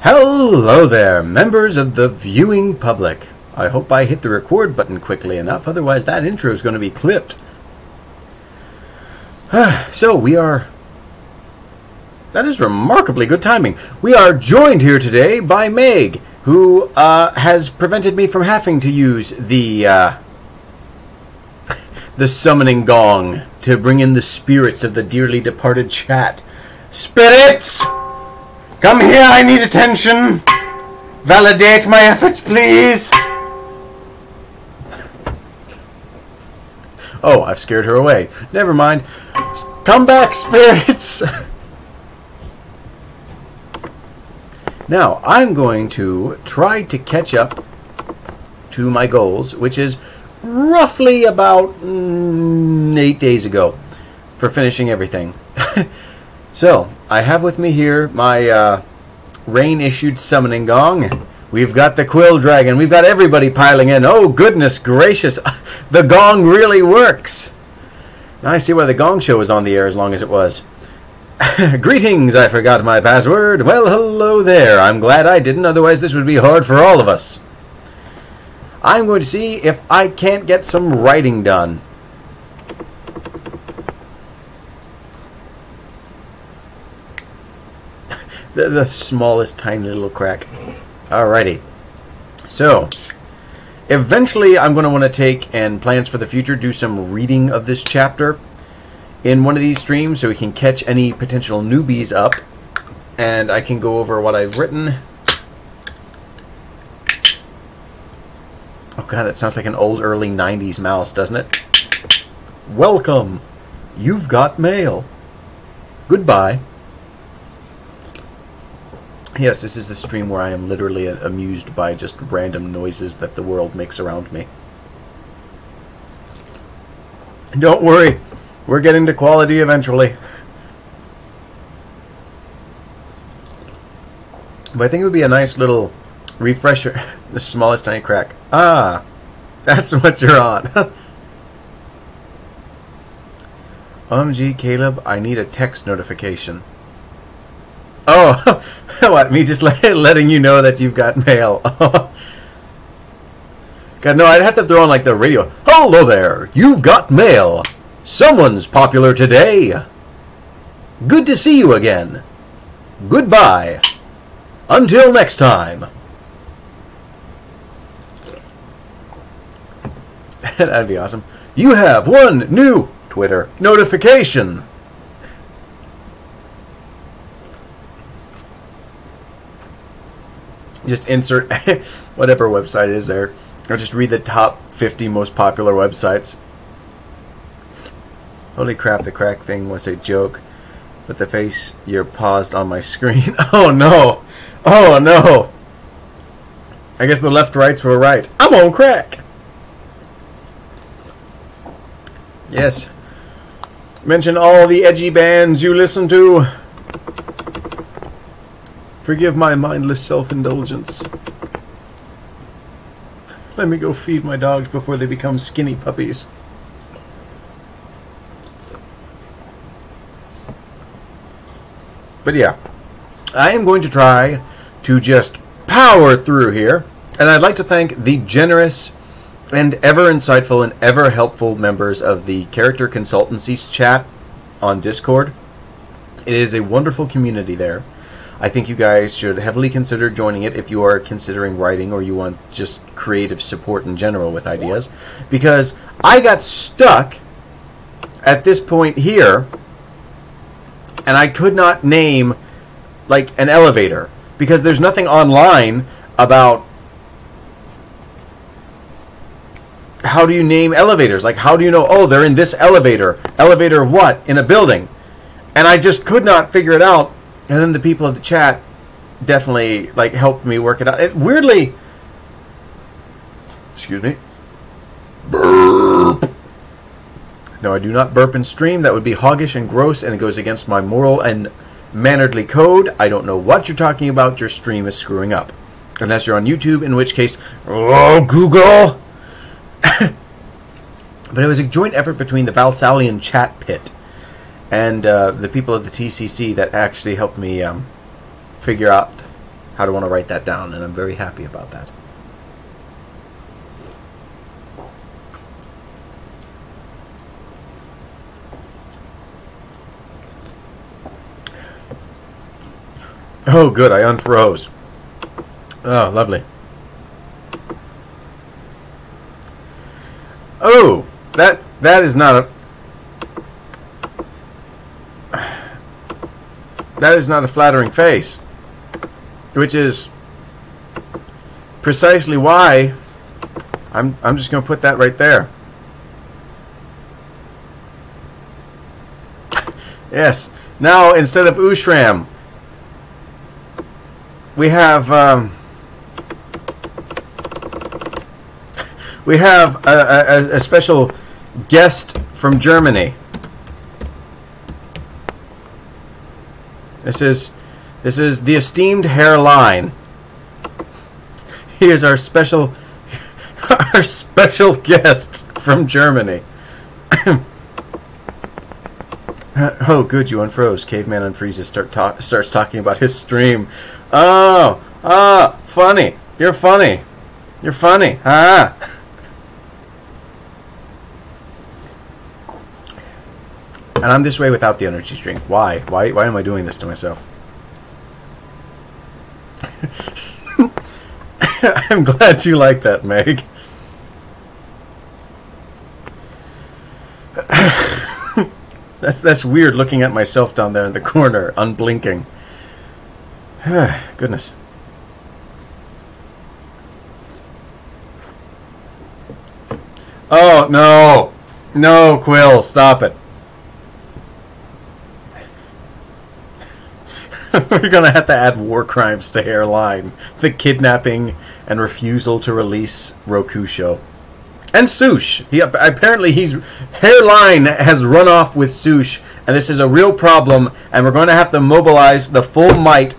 Hello there, members of the viewing public. I hope I hit the record button quickly enough, otherwise that intro is going to be clipped. So we are... That is remarkably good timing. We are joined here today by Meg, who has prevented me from having to use the summoning gong to bring in the spirits of the dearly departed chat. Spirits! Come here, I need attention! Validate my efforts, please! Oh, I've scared her away. Never mind. Come back, spirits! Now, I'm going to try to catch up to my goals, which is roughly about 8 days ago for finishing everything. So, I have with me here my rain-issued summoning gong. We've got the quill dragon. We've got everybody piling in. Oh, goodness gracious. The gong really works. Now I see why the gong show was on the air as long as it was. Greetings, I forgot my password. Well, hello there. I'm glad I didn't, otherwise this would be hard for all of us. I'm going to see if I can't get some writing done. The smallest tiny little crack. Alrighty. So, eventually I'm going to want to take, and plans for the future, do some reading of this chapter in one of these streams so we can catch any potential newbies up, and I can go over what I've written. Oh god, that sounds like an old early 90s mouse, doesn't it? Welcome! You've got mail. Goodbye. Yes, this is the stream where I am literally amused by just random noises that the world makes around me. Don't worry, we're getting to quality eventually. But I think it would be a nice little refresher. The smallest tiny crack. Ah, that's what you're on. OMG, Caleb, I need a text notification. Oh, what, me just letting you know that you've got mail. God, no, I'd have to throw on like the radio. Hello there, you've got mail. Someone's popular today. Good to see you again. Goodbye. Until next time. That'd be awesome. You have one new Twitter notification. Just insert whatever website is there. Or just read the top 50 most popular websites. Holy crap, the crack thing was a joke. But the face you're paused on my screen. Oh no! Oh no! I guess the left-rights were right. I'm on crack! Yes. Mention all the edgy bands you listen to. Forgive my mindless self-indulgence. Let me go feed my dogs before they become skinny puppies. But yeah, I am going to try to just power through here. And I'd like to thank the generous and ever insightful and ever helpful members of the Character Consultancies chat on Discord. It is a wonderful community there. I think you guys should heavily consider joining it if you are considering writing or you want just creative support in general with ideas. Because I got stuck at this point here and I could not name like an elevator because there's nothing online about how do you name elevators. Like, how do you know, oh, they're in this elevator. Elevator what? In a building. And I just could not figure it out. And then the people of the chat definitely like helped me work it out. It weirdly, excuse me, burp. No, I do not burp in stream. That would be hoggish and gross, and it goes against my moral and mannerly code. I don't know what you're talking about. Your stream is screwing up, unless you're on YouTube, in which case, oh Google. But it was a joint effort between the Valsalian chat pit and the people of the TCC that actually helped me figure out how to want to write that down, and I'm very happy about that. Oh, good, I unfroze. Oh, lovely. Oh, that is not a flattering face, which is precisely why I'm just going to put that right there. Yes. Now instead of Ushram, we have a special guest from Germany. This is the esteemed HERR LEIN. He is our special guest from Germany. Oh, good, you unfroze. Caveman unfreezes. Starts talking about his stream. Oh, funny. You're funny. You're funny. Ah. And I'm this way without the energy drink. Why? Why am I doing this to myself? I'm glad you like that, Meg. That's weird looking at myself down there in the corner, unblinking. Goodness. Oh, no. No, Quill, stop it. We're going to have to add war crimes to HERR LEIN. The kidnapping and refusal to release Roku show. And Sush. Apparently HERR LEIN has run off with Sush, and this is a real problem, and we're going to have to mobilize the full might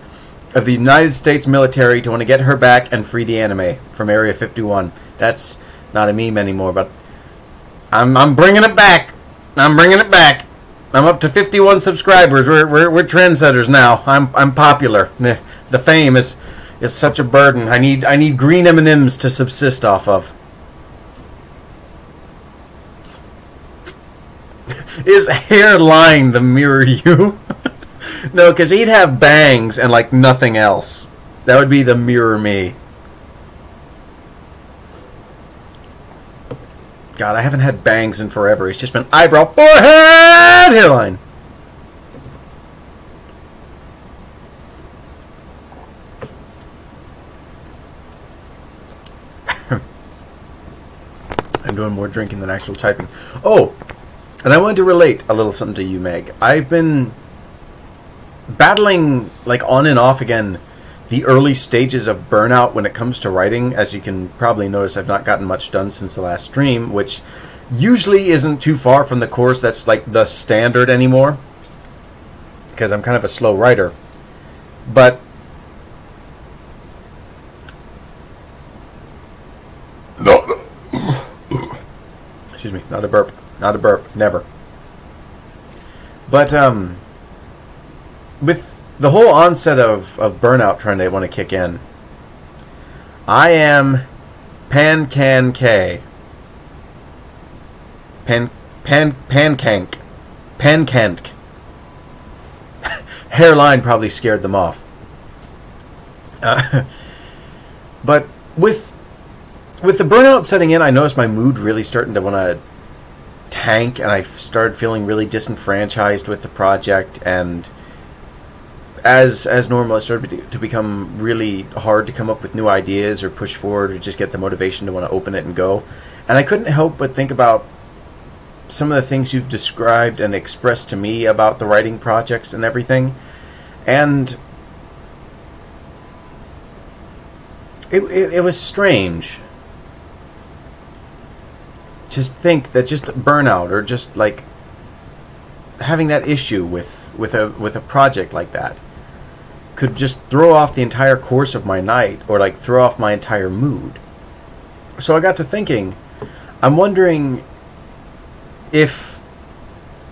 of the United States military to want to get her back and free the anime from Area 51. That's not a meme anymore, but I'm bringing it back. I'm bringing it back. I'm up to 51 subscribers. We're trendsetters now. I'm popular. The fame is such a burden. I need green M&Ms to subsist off of. Is HERR LEIN the mirror you? No, because he'd have bangs and like nothing else. That would be the mirror me. God, I haven't had bangs in forever. It's just been eyebrow, forehead, hairline. I'm doing more drinking than actual typing. Oh, and I wanted to relate a little something to you, Meg. I've been battling, like, on and off again, the early stages of burnout when it comes to writing. As you can probably notice, I've not gotten much done since the last stream, which usually isn't too far from the course that's like the standard anymore, because I'm kind of a slow writer. But excuse me, not a burp, never. But with the whole onset of burnout trying to want to kick in, I am Pancank. HERR LEIN probably scared them off. But with the burnout setting in, I noticed my mood really starting to want to tank, and I started feeling really disenfranchised with the project, and as normal, it started to become really hard to come up with new ideas or push forward or just get the motivation to want to open it and go. And I couldn't help but think about some of the things you've described and expressed to me about the writing projects and everything. And it was strange. Just think that just burnout, or just like having that issue with a project like that, could just throw off the entire course of my night, or like throw off my entire mood. So I got to thinking, I'm wondering if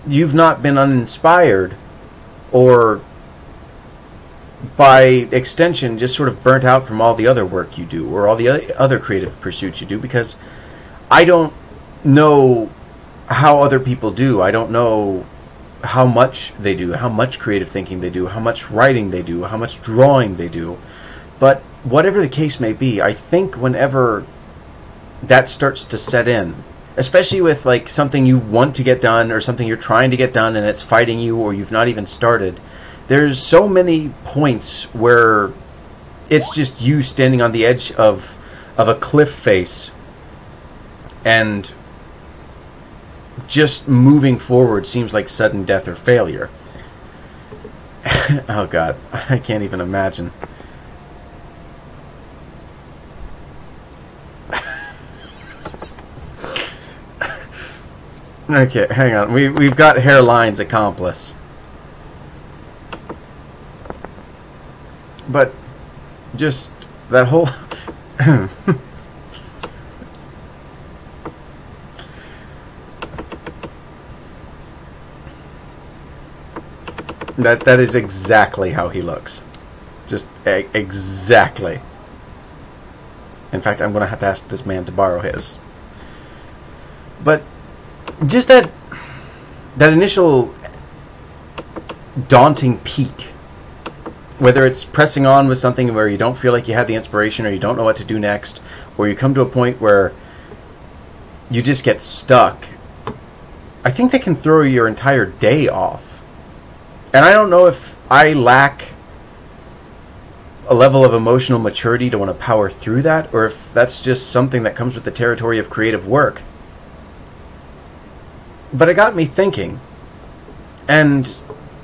you've not been uninspired or by extension, just sort of burnt out from all the other work you do or all the other creative pursuits you do, because I don't know how other people do. I don't know how much they do, how much creative thinking they do, how much writing they do, how much drawing they do. But whatever the case may be, I think whenever that starts to set in, especially with like something you want to get done or something you're trying to get done and it's fighting you or you've not even started, there's so many points where it's just you standing on the edge of a cliff face and just moving forward seems like sudden death or failure. Oh God, I can't even imagine. Okay, hang on. We've got Hairline's accomplice. But just that whole that is exactly how he looks. Just exactly. In fact, I'm going to have to ask this man to borrow his. But just that initial daunting peak, whether it's pressing on with something where you don't feel like you have the inspiration or you don't know what to do next, or you come to a point where you just get stuck, I think that can throw your entire day off. And I don't know if I lack a level of emotional maturity to want to power through that, or if that's just something that comes with the territory of creative work. But it got me thinking, and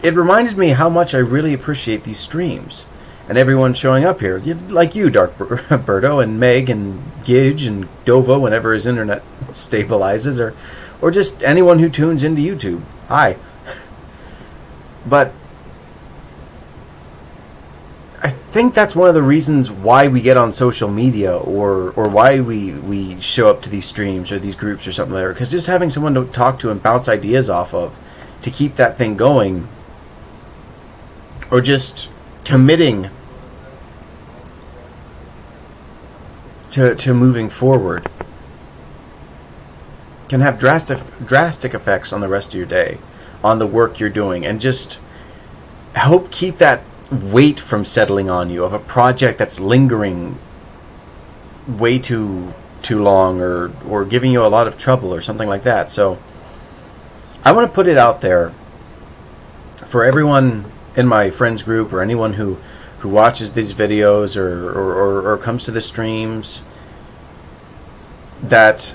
it reminded me how much I really appreciate these streams and everyone showing up here, like you, Dark Birdo, and Meg, and Gidge, and Dovo whenever his internet stabilizes, or just anyone who tunes into YouTube. Hi. But I think that's one of the reasons why we get on social media, or why we show up to these streams or these groups or something like that, because just having someone to talk to and bounce ideas off of to keep that thing going, or just committing to moving forward, can have drastic effects on the rest of your day, on the work you're doing, and just help keep that weight from settling on you of a project that's lingering way too long, or giving you a lot of trouble or something like that. So I want to put it out there for everyone in my friends group, or anyone who watches these videos or comes to the streams, that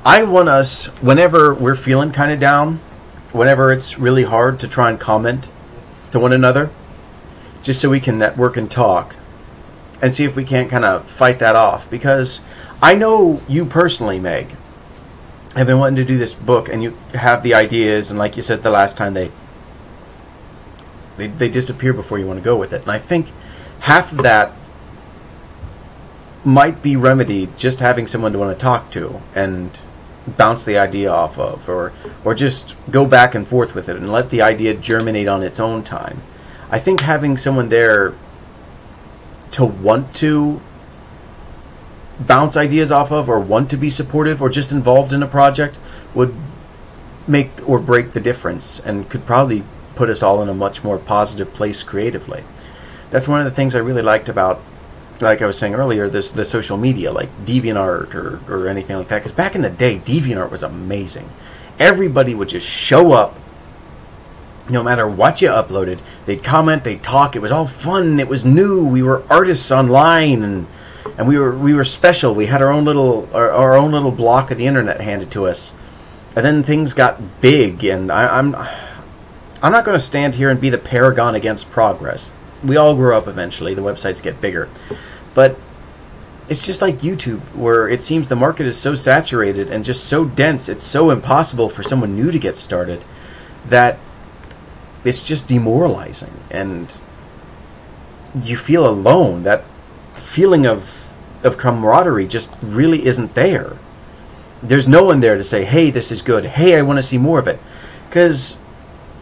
I want us, whenever we're feeling kind of down, whenever it's really hard to try and comment to one another, just so we can network and talk and see if we can't kind of fight that off. Because I know you personally, Meg, have been wanting to do this book, and you have the ideas, and like you said the last time, they disappear before you want to go with it. And I think half of that might be remedied just having someone to want to talk to and bounce the idea off of, or just go back and forth with it and let the idea germinate on its own time. I think having someone there to want to bounce ideas off of, or want to be supportive, or just involved in a project, would make or break the difference, and could probably put us all in a much more positive place creatively. That's one of the things I really liked about, like I was saying earlier, the social media, like DeviantArt or anything like that. Because back in the day, DeviantArt was amazing. Everybody would just show up, no matter what you uploaded. They'd comment, they'd talk. It was all fun. It was new. We were artists online, and we were special. We had our own little block of the internet handed to us. And then things got big, and I'm not going to stand here and be the paragon against progress. We all grow up eventually. The websites get bigger. But it's just like YouTube, where it seems the market is so saturated and just so dense, it's so impossible for someone new to get started, that it's just demoralizing. And you feel alone. That feeling of camaraderie just really isn't there. There's no one there to say, hey, this is good. Hey, I want to see more of it. Because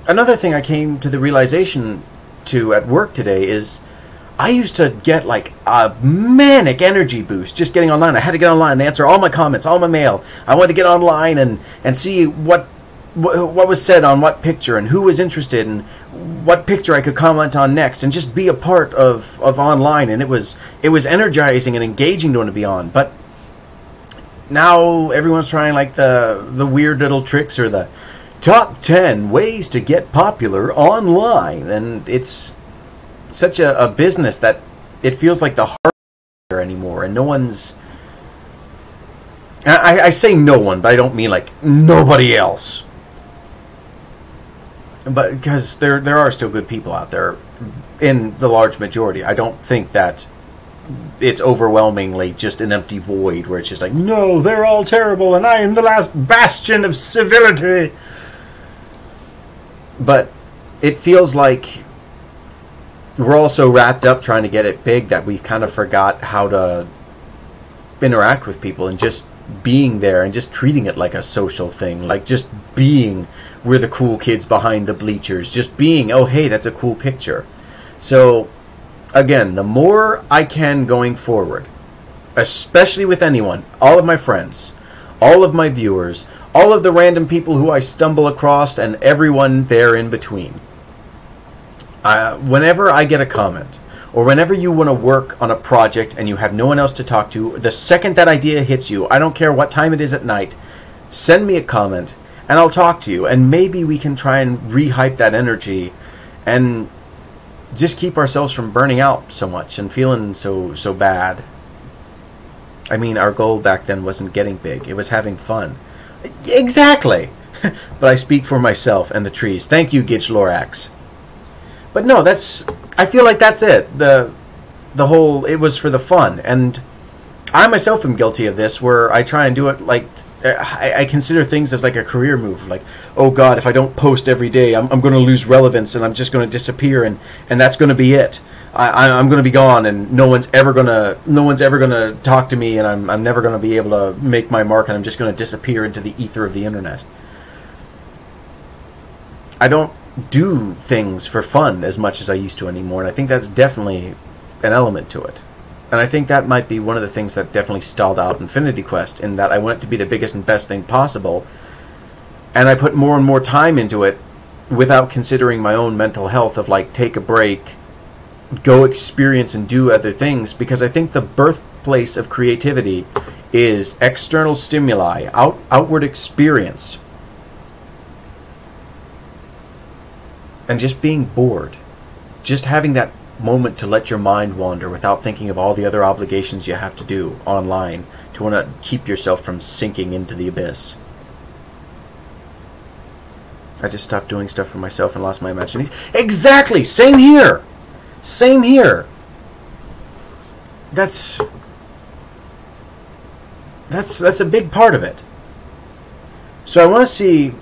another thing I came to the realization to at work today is I used to get like a manic energy boost just getting online. I had to get online and answer all my comments, all my mail. I wanted to get online and see what was said on what picture and who was interested and what picture I could comment on next and just be a part of online. And it was energizing and engaging to want to be on. But now everyone's trying like the weird little tricks or the top 10 ways to get popular online. And it's such a business that it feels like the heart there anymore, and no one's. I say no one, but I don't mean like nobody else. But because there are still good people out there, in the large majority. I don't think that it's overwhelmingly just an empty void where it's just like, no, they're all terrible, and I am the last bastion of civility. But it feels like we're all so wrapped up trying to get it big that we've kind of forgot how to interact with people and just being there and just treating it like a social thing. Like just being, we're the cool kids behind the bleachers. Just being, oh, hey, that's a cool picture. So, again, the more I can going forward, especially with anyone, all of my friends, all of my viewers, all of the random people who I stumble across, and everyone there in between. Whenever I get a comment, or whenever you want to work on a project and you have no one else to talk to, the second that idea hits you, I don't care what time it is at night, send me a comment and I'll talk to you, and maybe we can try and re-hype that energy and just keep ourselves from burning out so much and feeling so bad. I mean, our goal back then wasn't getting big, it was having fun. Exactly! But I speak for myself and the trees. Thank you, Gitch Lorax. But no, I feel like that's it. The whole, it was for the fun. And I myself am guilty of this, where I try and do it like, I consider things as like a career move. Like, oh God, if I don't post every day, I'm going to lose relevance and I'm just going to disappear, and that's going to be it. I'm going to be gone, and no one's ever going to talk to me, and I'm never going to be able to make my mark, and I'm just going to disappear into the ether of the internet. I don't do things for fun as much as I used to anymore, and I think that's definitely an element to it. And I think that might be one of the things that definitely stalled out Infinity Quest, in that I want it to be the biggest and best thing possible, and I put more and more time into it without considering my own mental health of like, take a break, go experience and do other things, because I think the birthplace of creativity is external stimuli, outward experience. And just being bored. Just having that moment to let your mind wander without thinking of all the other obligations you have to do online to want to keep yourself from sinking into the abyss. I just stopped doing stuff for myself and lost my imagination. Exactly! Same here! Same here! That's a big part of it. So I want to see,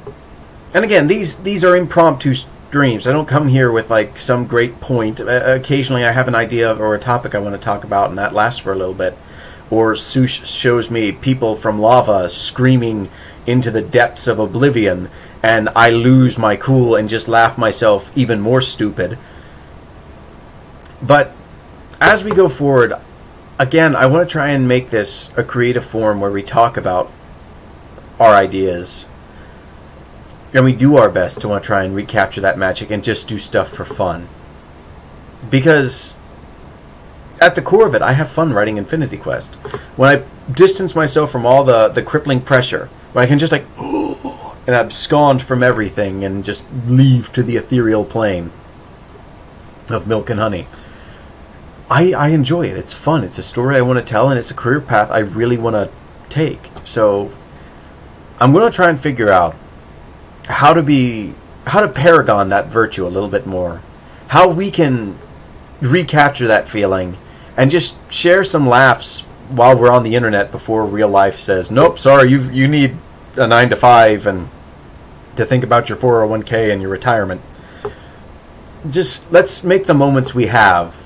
and again, these are impromptu streams. I don't come here with like some great point. Occasionally I have an idea or a topic I want to talk about, and that lasts for a little bit. Or Sush shows me people from lava screaming into the depths of oblivion, and I lose my cool and just laugh myself even more stupid. But as we go forward, again, I want to try and make this a creative form where we talk about our ideas, and we do our best to want to try and recapture that magic and just do stuff for fun. Because at the core of it, I have fun writing Infinity Quest. When I distance myself from all the crippling pressure, when I can just like and abscond from everything and just leave to the ethereal plane of milk and honey, I enjoy it. It's fun. It's a story I want to tell, and it's a career path I really want to take. So I'm going to try and figure out how to paragon that virtue a little bit more, how we can recapture that feeling and just share some laughs while we're on the internet before real life says, nope, sorry, you need a 9-to-5 and to think about your 401k and your retirement. Just let's make the moments we have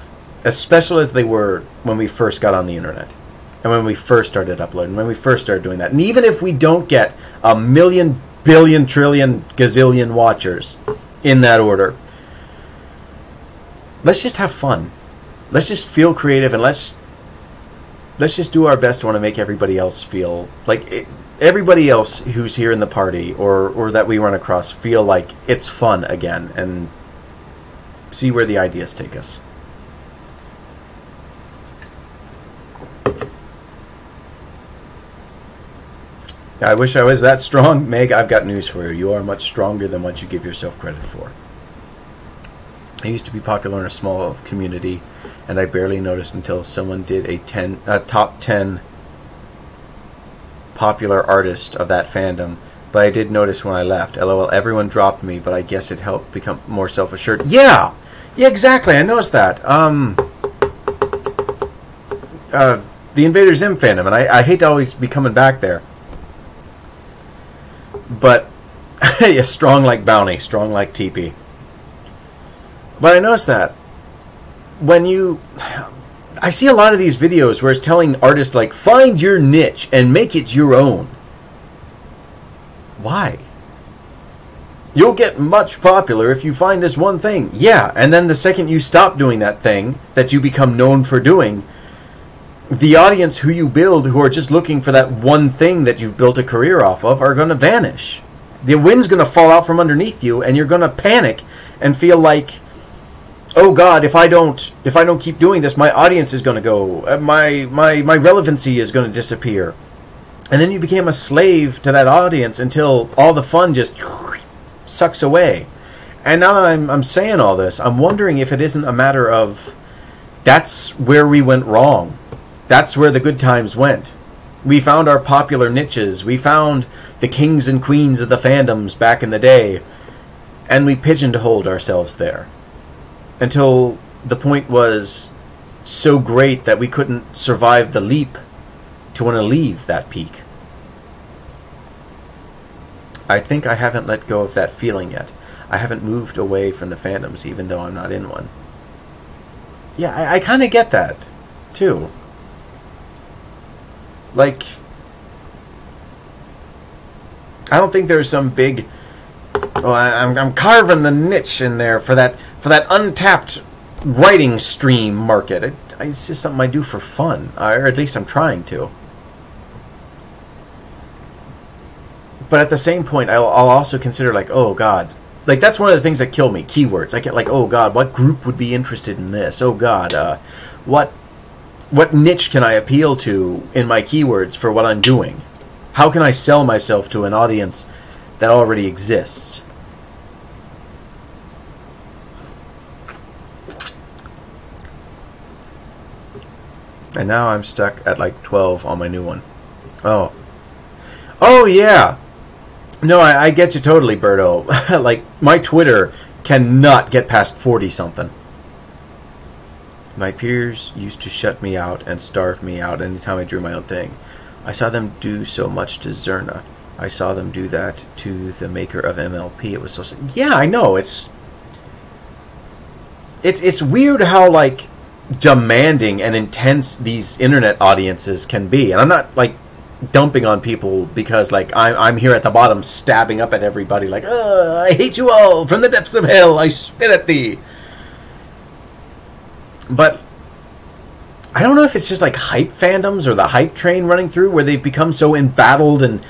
as special as they were when we first got on the internet, and when we first started uploading, when we first started doing that. And even if we don't get a million, billion, trillion, gazillion watchers in that order, let's just have fun. Let's just feel creative, and let's just do our best to want to make everybody else feel like everybody else who's here in the party or that we run across feel like it's fun again, and see where the ideas take us. I wish I was that strong. Meg, I've got news for you. You are much stronger than what you give yourself credit for. I used to be popular in a small community, and I barely noticed until someone did a top 10 popular artist of that fandom. But I did notice when I left. LOL, everyone dropped me, but I guess it helped become more self-assured. Yeah! Yeah, exactly. I noticed that. The Invader Zim fandom, and I hate to always be coming back there. But, yeah, strong like Bounty, strong like TP. But I noticed that when I see a lot of these videos where it's telling artists, like, find your niche and make it your own. Why? You'll get much popular if you find this one thing. Yeah, and then the second you stop doing that thing that you become known for doing, the audience who you build, who are just looking for that one thing that you've built a career off of, are going to vanish. The wind's going to fall out from underneath you, and you're going to panic and feel like, oh God, if I don't keep doing this, my audience is going to go, my relevancy is going to disappear. And then you became a slave to that audience until all the fun just sucks away. And now that I'm saying all this, I'm wondering if it isn't a matter of that's where we went wrong. That's where the good times went. We found our popular niches. We found the kings and queens of the fandoms back in the day, and we pigeonholed ourselves there until the point was so great that we couldn't survive the leap to want to leave that peak. I think I haven't let go of that feeling yet. I haven't moved away from the fandoms, even though I'm not in one. Yeah, I kind of get that, too. Like, I don't think there's some big, oh, I'm carving the niche in there for that untapped writing stream market. It's just something I do for fun, or at least I'm trying to. But at the same point, I'll also consider, like, oh God, like, that's one of the things that kill me. Keywords. I get like, oh God, what group would be interested in this? Oh God, what niche can I appeal to in my keywords for what I'm doing? How can I sell myself to an audience that already exists? And now I'm stuck at like 12 on my new one. Oh. Oh, yeah. No, I get you totally, Berto. Like, my Twitter cannot get past 40-something. My peers used to shut me out and starve me out anytime I drew my own thing. I saw them do so much to Zerna. I saw them do that to the maker of MLP. It was so sad. Yeah, I know. It's weird how, like, demanding and intense these internet audiences can be. And I'm not, like, dumping on people because, like, I'm here at the bottom stabbing up at everybody like, I hate you all from the depths of hell. I spit at thee. But I don't know if it's just like hype fandoms or the hype train running through where they've become so embattled and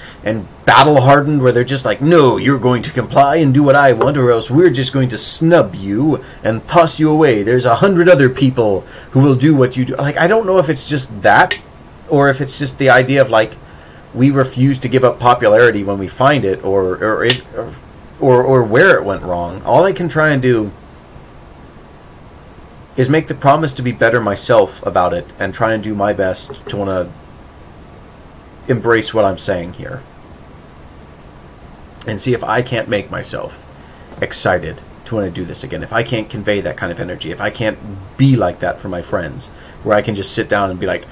battle hardened where they're just like, no, you're going to comply and do what I want, or else we're just going to snub you and toss you away. There's 100 other people who will do what you do. Like, I don't know if it's just that or if it's just the idea of, like, we refuse to give up popularity when we find it, or where it went wrong. All I can try and do is make the promise to be better myself about it and try and do my best to want to embrace what I'm saying here. And see if I can't make myself excited to want to do this again. If I can't convey that kind of energy. If I can't be like that for my friends. Where I can just sit down and be like,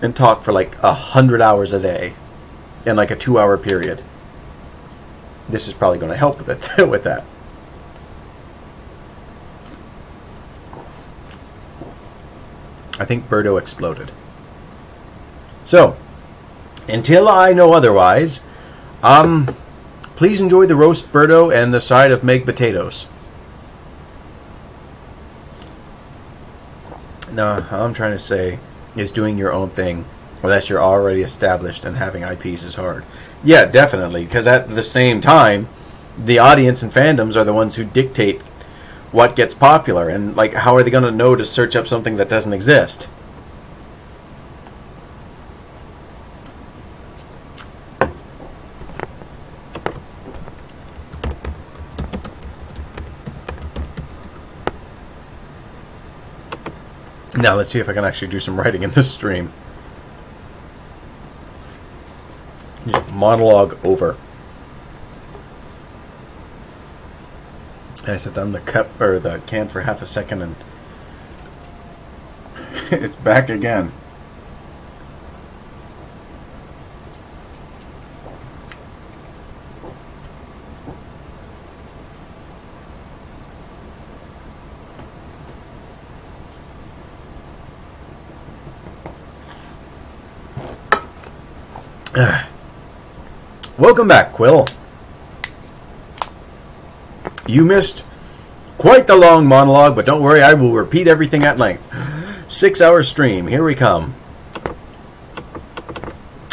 and talk for like 100 hours a day in like a 2-hour period. This is probably going to help with it, with that. I think Birdo exploded. So, until I know otherwise, please enjoy the roast Birdo and the side of Meg potatoes. No, all I'm trying to say is doing your own thing, unless you're already established, and having IPs is hard. Yeah, definitely, because at the same time, the audience and fandoms are the ones who dictate what gets popular, and like, how are they going to know to search up something that doesn't exist? Now let's see if I can actually do some writing in this stream. Monologue over. I set down the cup or the can for half a second, and it's back again. Welcome back, Quill. You missed quite the long monologue, but don't worry, I will repeat everything at length. 6-hour stream, here we come.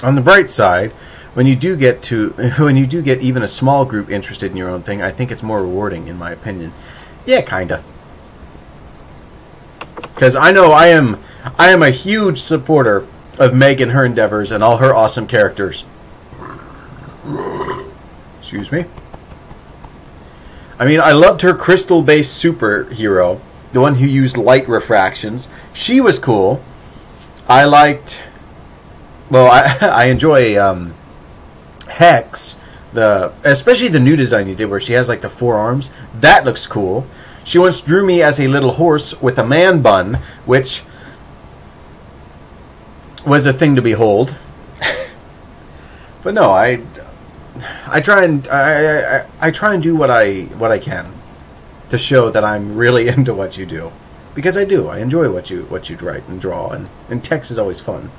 On the bright side, when you do get even a small group interested in your own thing, I think it's more rewarding, in my opinion. Yeah, kinda. Because I know I am a huge supporter of Meg and her endeavors and all her awesome characters. Excuse me. I mean, I loved her crystal-based superhero, the one who used light refractions. She was cool. I liked... Well, I enjoy Hex, especially the new design you did where she has like the 4 arms. That looks cool. She once drew me as a little horse with a man bun, which was a thing to behold. But no, I try and do what I can to show that I'm really into what you do, because I do. I enjoy what you write and draw, and text is always fun.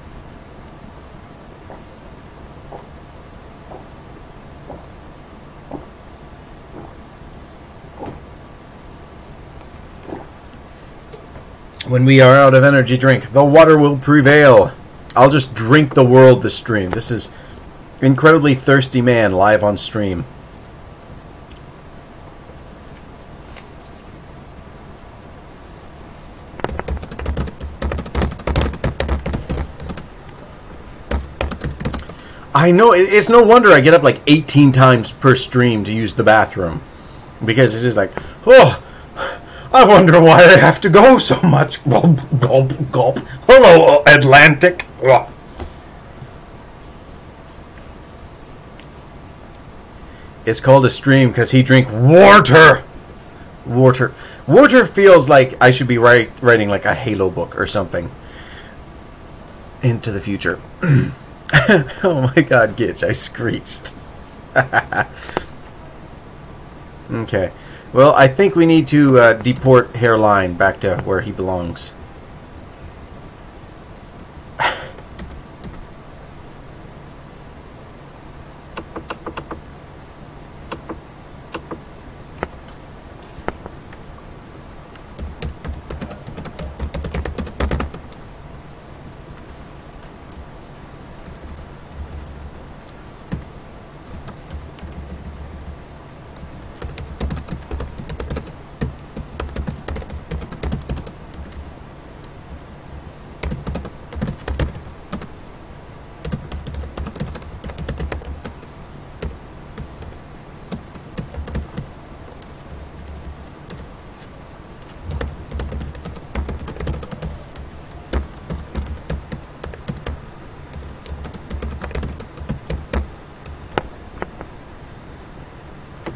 When we are out of energy drink, the water will prevail. I'll just drink the world this stream. This is Incredibly Thirsty Man live on stream. I know, it's no wonder I get up like 18 times per stream to use the bathroom. Because it's just like, oh, I wonder why I have to go so much. Gulp, gulp, gulp. Hello, Atlantic. Ugh. It's called a stream because he drink water. Water. Water feels like I should be writing like a Halo book or something. Into the future. Oh my god, Gitch, I screeched. Okay. Well, I think we need to deport HERR back to where he belongs.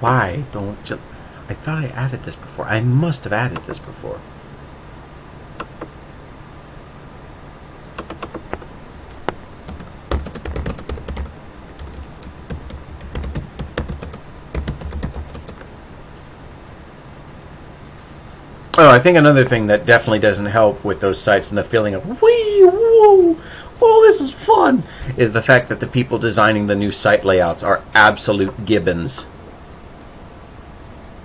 Why don't you... I thought I added this before. I must have added this before. Oh, I think another thing that definitely doesn't help with those sites and the feeling of wee, woo, oh, this is fun, is the fact that the people designing the new site layouts are absolute gibbons.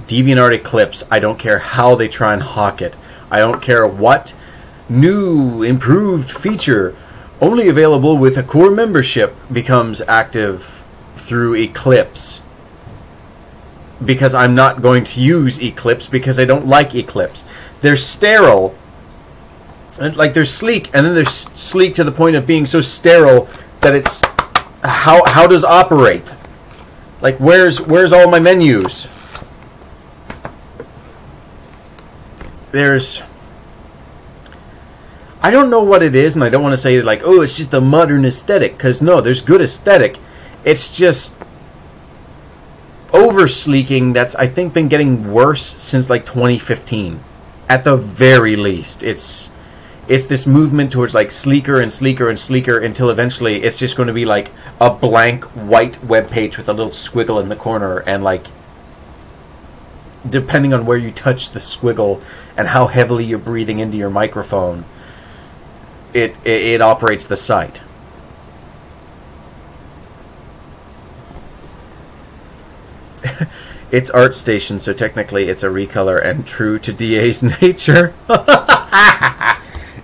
DeviantArt Eclipse, I don't care how they try and hawk it. I don't care what New improved feature only available with a core membership becomes active through Eclipse. Because I'm not going to use Eclipse because I don't like Eclipse. They're sterile. Like they're sleek, and then they're sleek to the point of being so sterile that it's how does operate? Like where's all my menus? There's I don't know what it is, and I don't want to say like, oh, it's just a modern aesthetic, because no, there's good aesthetic. It's just over sleeking that's I think been getting worse since like 2015 at the very least. It's this movement towards like sleeker and sleeker and sleeker until eventually it's just going to be like a blank white web page with a little squiggle in the corner, and like depending on where you touch the squiggle and how heavily you're breathing into your microphone, it operates the site. It's ArtStation, so technically it's a recolor and true to DA's nature.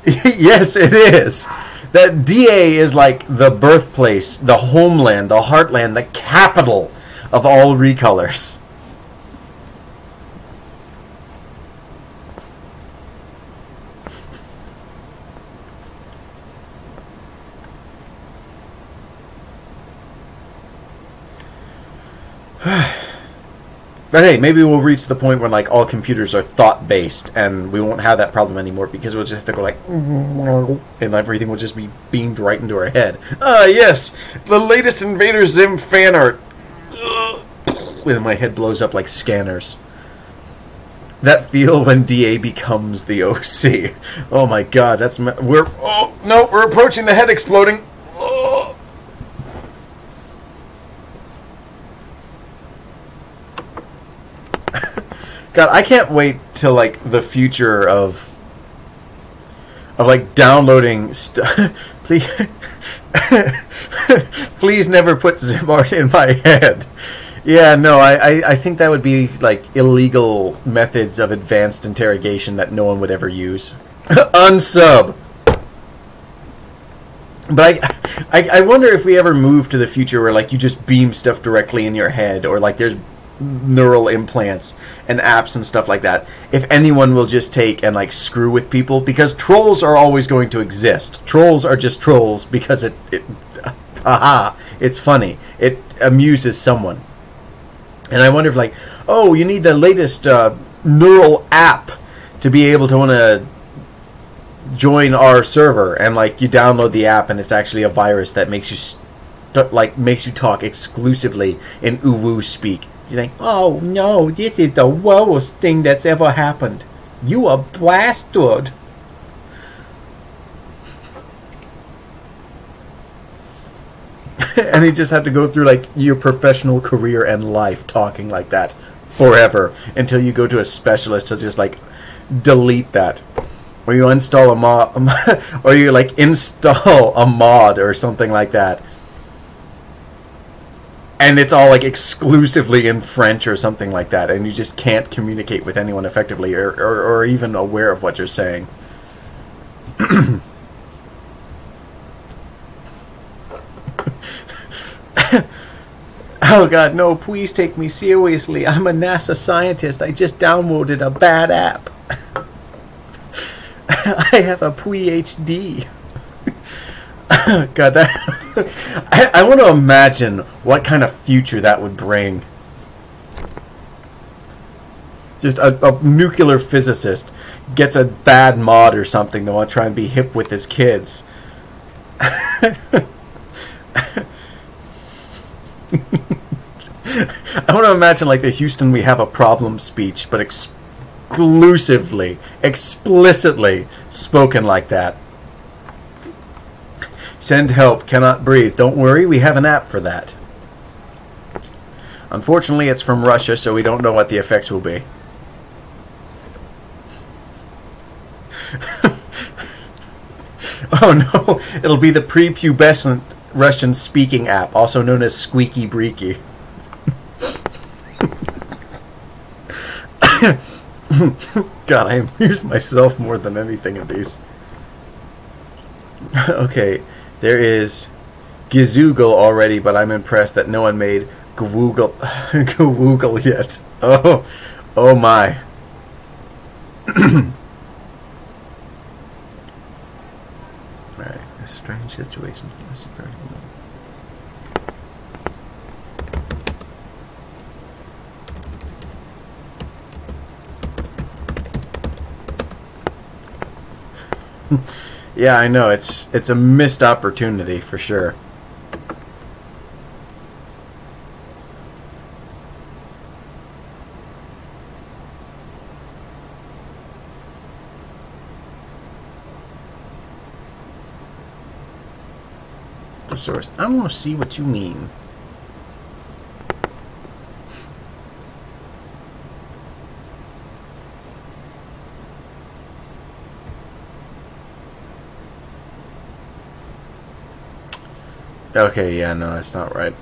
Yes, it is. That DA is like the birthplace, the homeland, the heartland, the capital of all recolors. But hey, maybe we'll reach the point where like all computers are thought-based, and we won't have that problem anymore because we'll just have to go like, and everything will just be beamed right into our head. Ah, yes, the latest Invader Zim fan art. When my head blows up like scanners. That feel when DA becomes the OC. Oh my God, that's we're approaching the head exploding. Oh. God, I can't wait till like the future of like downloading stuff. Please, please never put Zimart in my head. Yeah, no, I think that would be like illegal methods of advanced interrogation that no one would ever use. Unsub. But I wonder if we ever move to the future where like you just beam stuff directly in your head, or like there's neural implants and apps and stuff like that. If anyone will just take and like screw with people, because trolls are always going to exist. Trolls are just trolls because it's funny. It amuses someone. And I wonder if like, oh, you need the latest neural app to be able to want to join our server, and like you download the app and it's actually a virus that makes you talk exclusively in uwu speak. You think, oh no, this is the worst thing that's ever happened. You a bastard. And you just have to go through like your professional career and life talking like that forever until you go to a specialist to just like delete that, or you install a mod, or you like install a mod or something like that, and it's all like exclusively in French or something like that, and you just can't communicate with anyone effectively or even aware of what you're saying. Oh God, no, please take me seriously. I'm a NASA scientist. I just downloaded a bad app. I have a PhD. God, that I want to imagine what kind of future that would bring. Just a nuclear physicist gets a bad mod or something to want to try and be hip with his kids. I want to imagine like the Houston we have a problem speech, but explicitly spoken like that. Send help, cannot breathe. Don't worry, we have an app for that. Unfortunately, it's from Russia, so we don't know what the effects will be. Oh no, it'll be the prepubescent Russian speaking app, also known as Squeaky Breaky. God, I amuse myself more than anything in these. Okay, there is Gizoogle already, but I'm impressed that no one made Gwoogle Gwoogle yet. Oh, oh my. Alright, a strange situation. This is very Yeah, I know, it's a missed opportunity for sure. The source. I want to see what you mean. Okay, yeah, no, that's not right.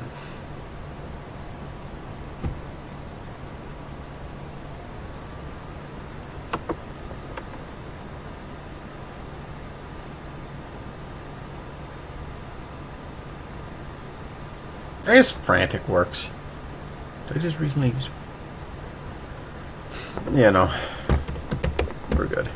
I guess frantic works. Did I just recently use... Yeah, no. We're good.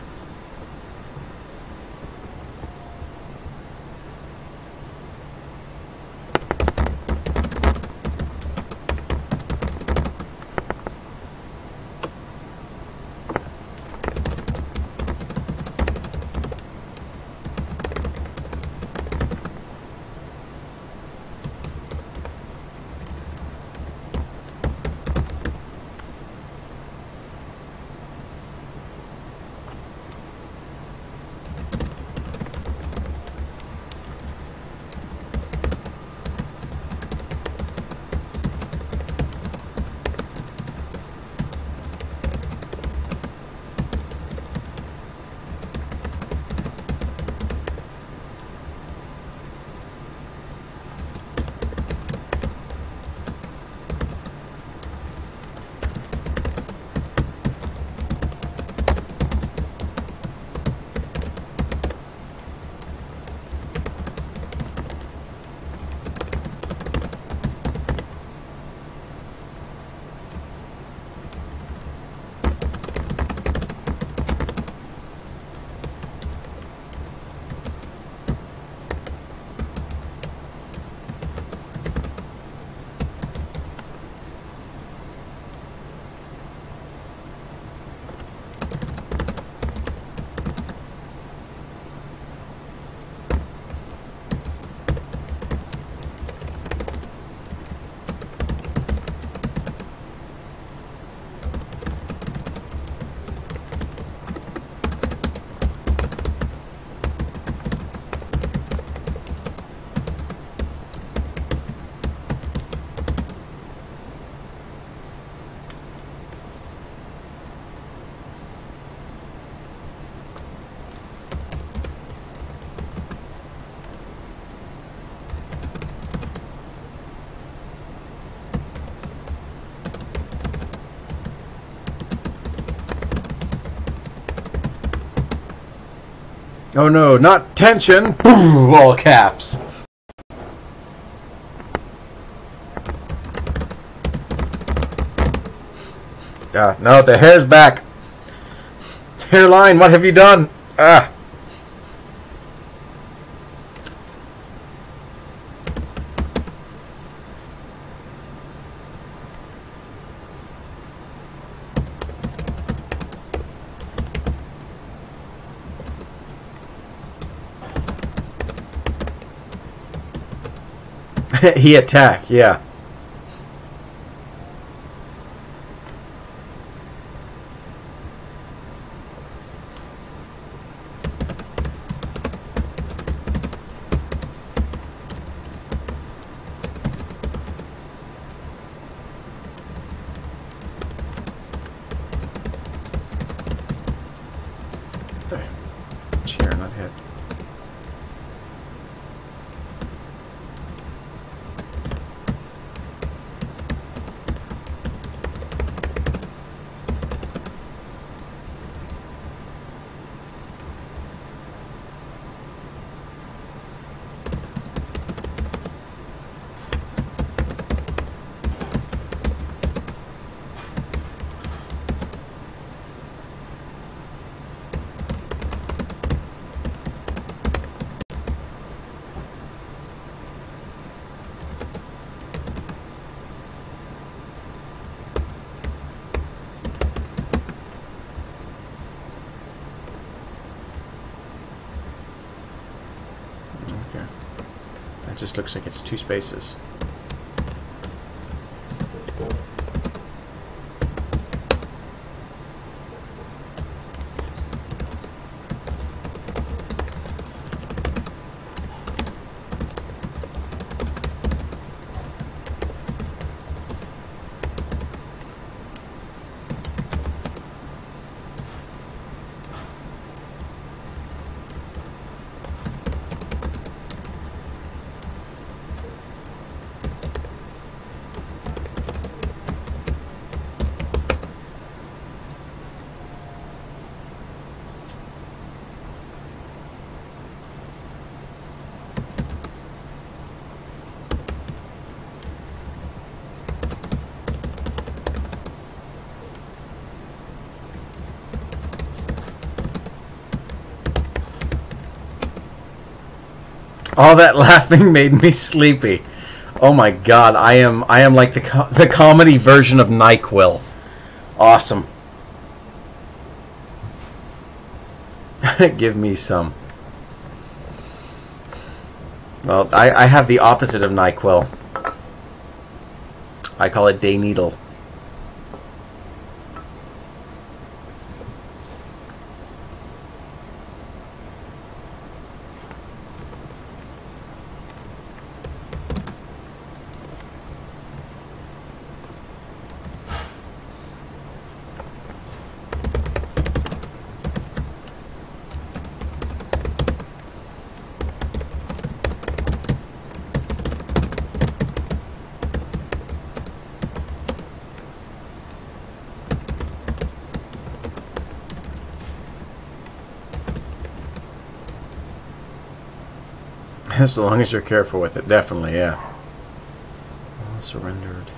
Oh no, not tension! Boom, all caps. No, the hair's back. Hairline, what have you done? Ah. He attacked, yeah. Chair, not head. Okay. That just looks like it's 2 spaces. All that laughing made me sleepy. Oh my god, I am like the comedy version of NyQuil. Awesome. Give me some. Well, I have the opposite of NyQuil. I call it Day Needle. As long as you're careful with it, definitely, yeah. All surrendered.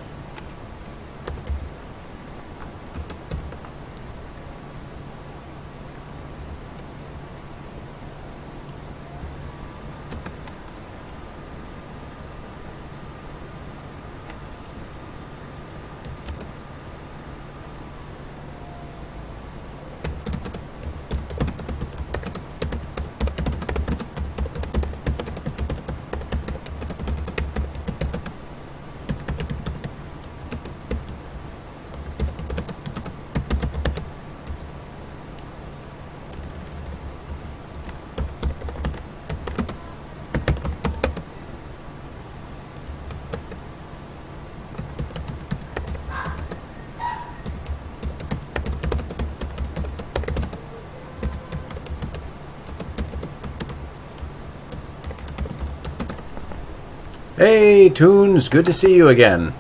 Hey, Toons, good to see you again.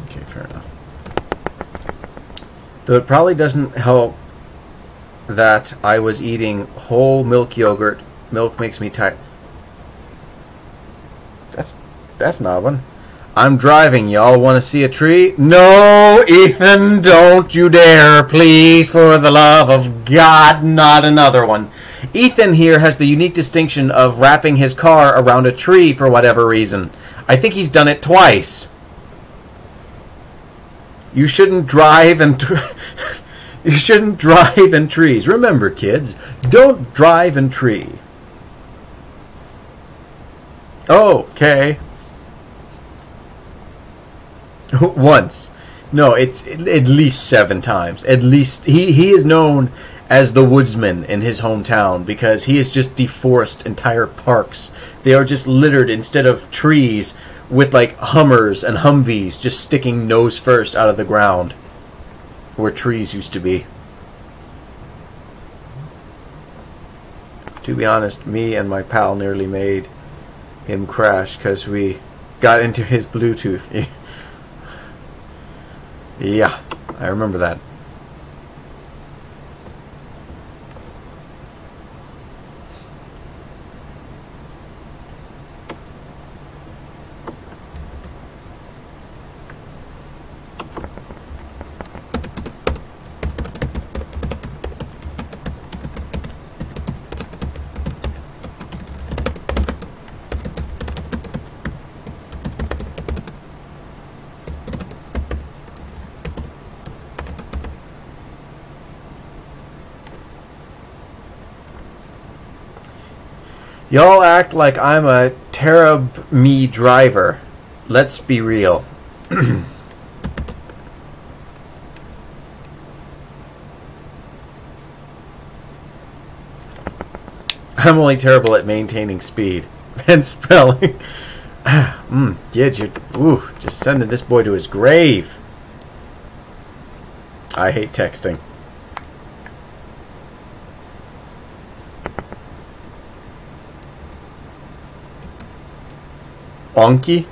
Okay, fair enough. Though it probably doesn't help that I was eating whole milk yogurt. Milk makes me tired. That's not one. I'm driving. Y'all want to see a tree? No, Ethan, don't you dare. Please, for the love of God, not another one. Ethan here has the unique distinction of wrapping his car around a tree for whatever reason. I think he's done it twice. You shouldn't drive and... you shouldn't drive in trees. Remember, kids, don't drive in tree. Okay. Once. No, it's at least 7 times. At least he is known as the woodsman in his hometown because he has just deforested entire parks. They are just littered instead of trees with like Hummers and Humvees just sticking nose first out of the ground where trees used to be. To be honest, me and my pal nearly made him crash because we got into his Bluetooth. Yeah, I remember that. Y'all act like I'm a Tarab me driver. Let's be real. I'm only terrible at maintaining speed and spelling. Yeah, just sending this boy to his grave. I hate texting. Onky?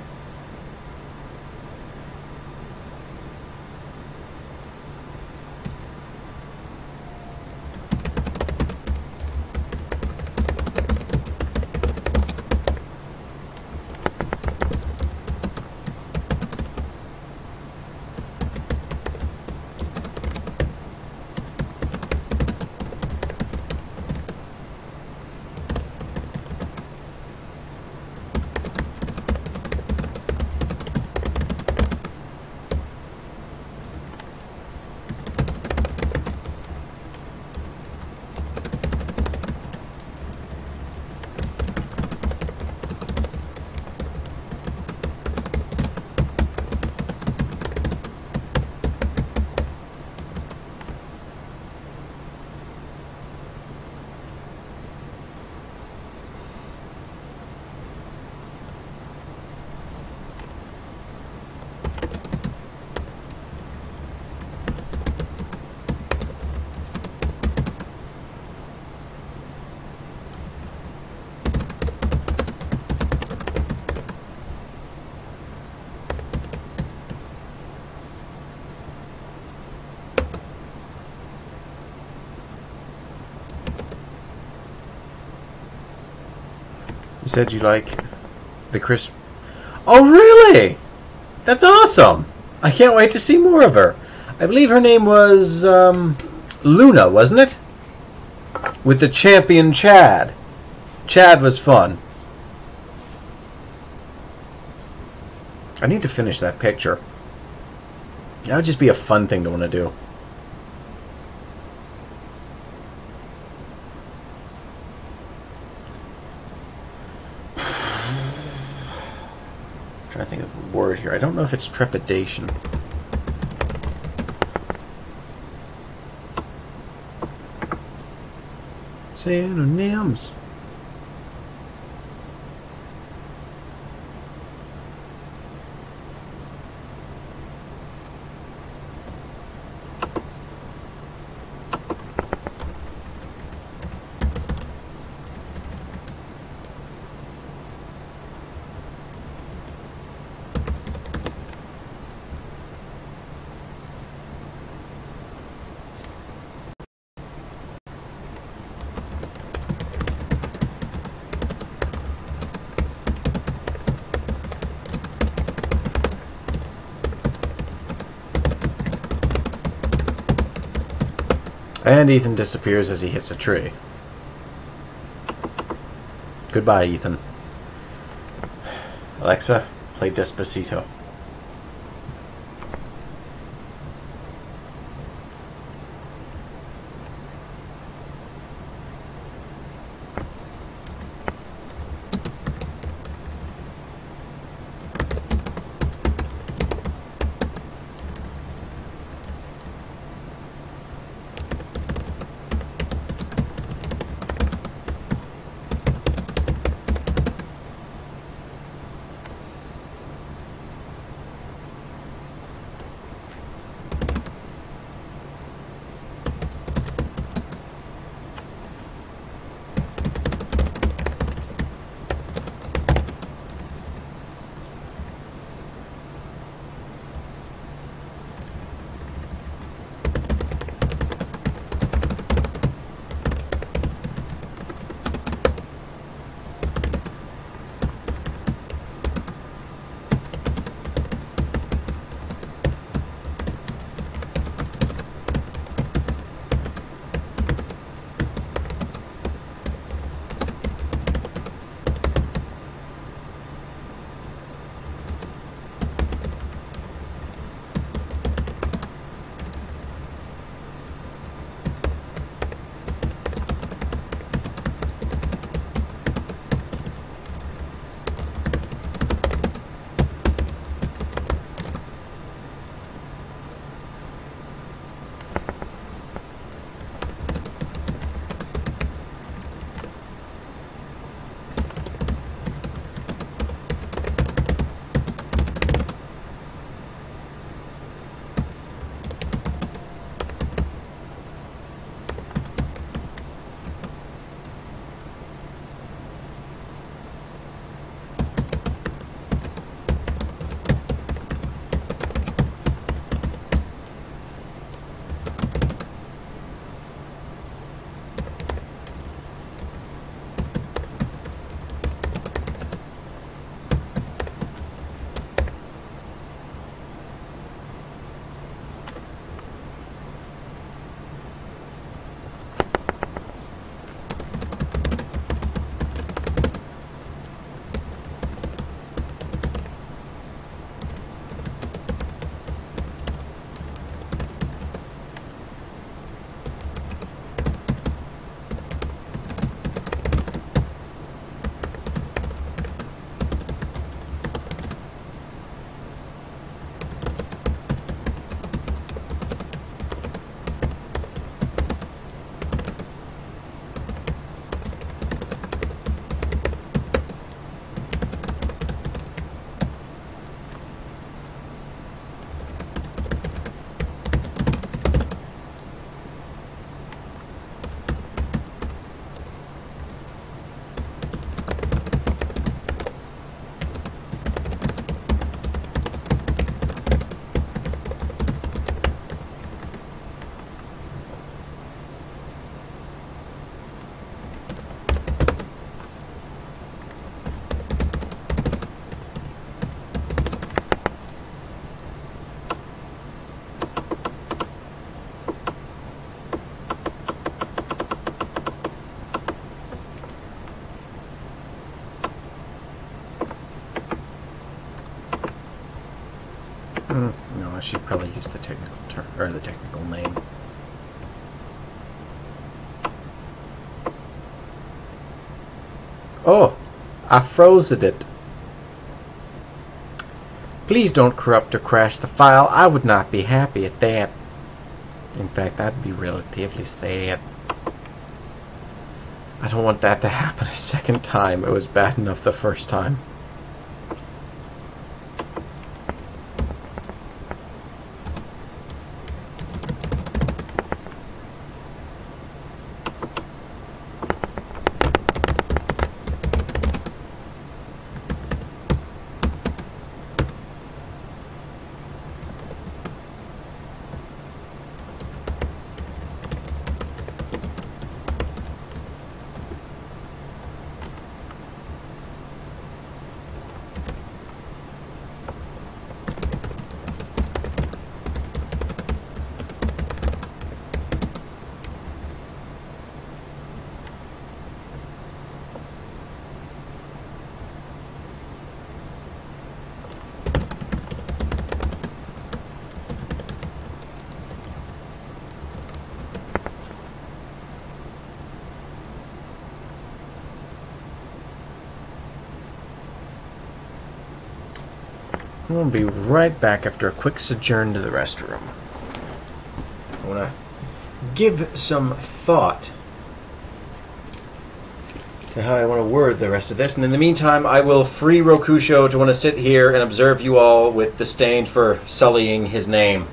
You said you like the crisp. Oh, really? That's awesome. I can't wait to see more of her. I believe her name was Luna, wasn't it? With the champion Chad. Chad was fun. I need to finish that picture. That would just be a fun thing to want to do. Trying to think of a word here. I don't know if it's trepidation. Synonyms. And Ethan disappears as he hits a tree. Goodbye, Ethan. Alexa, play Despacito. I should probably use the technical term, or the technical name. Oh, I froze it. Please don't corrupt or crash the file. I would not be happy at that. In fact, that'd be relatively sad. I don't want that to happen a second time. It was bad enough the first time. We'll be right back after a quick sojourn to the restroom. I want to give some thought to how I want to word the rest of this, and in the meantime I will free Rokusho to want to sit here and observe you all with disdain for sullying his name.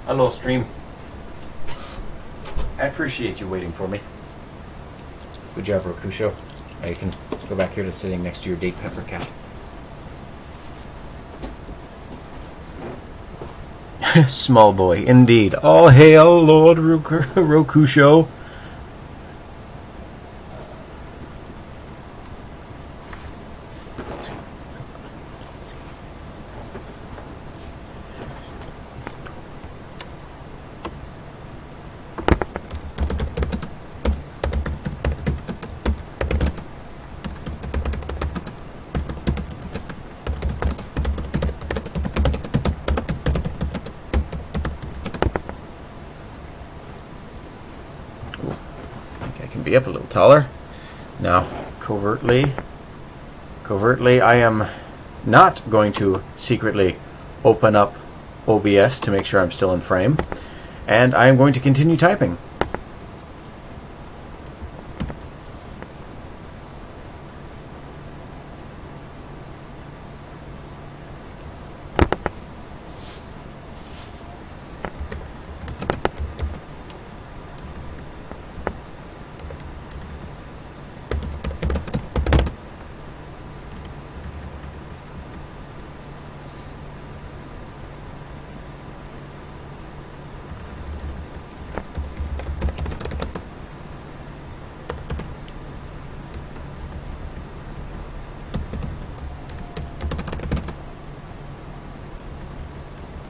Hello, stream. I appreciate you waiting for me. Good job, Rokusho. Now you can go back here to sitting next to your date pepper cat. Small boy, indeed. All hail, Lord Rokusho. Be up a little taller. Now, covertly, I am not going to secretly open up OBS to make sure I'm still in frame, and I am going to continue typing.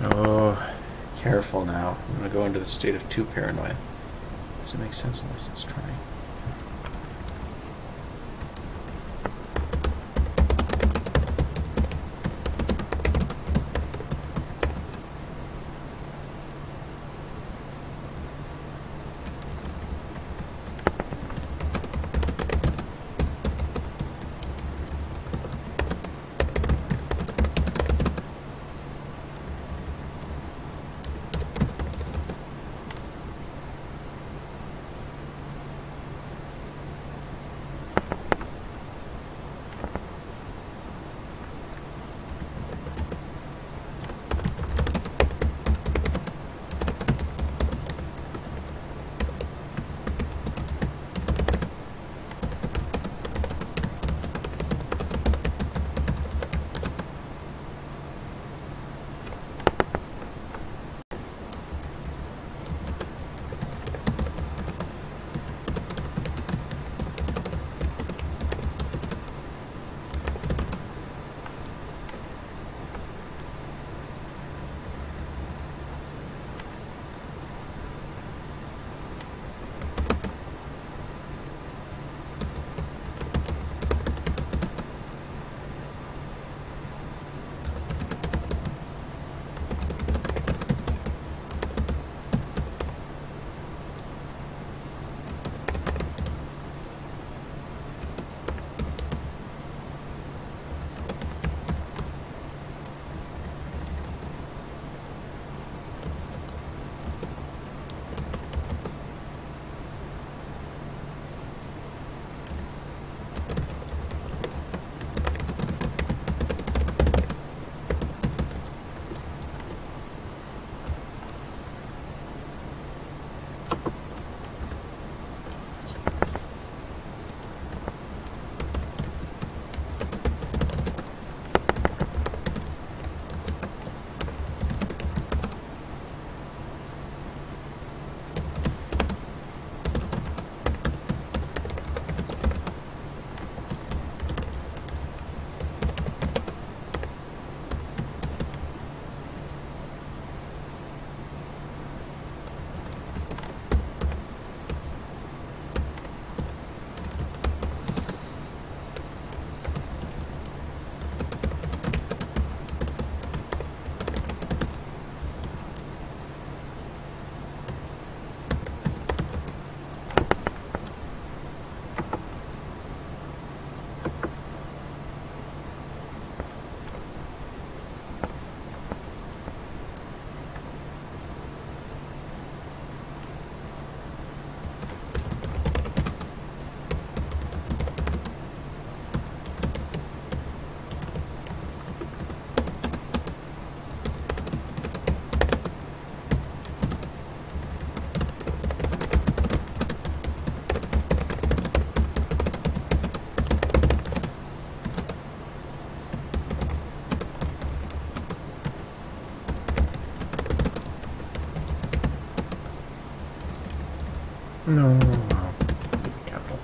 Oh, careful now. I'm going to go into the state of 2 paranoia. Doesn't make sense unless it's trying. No. Capital.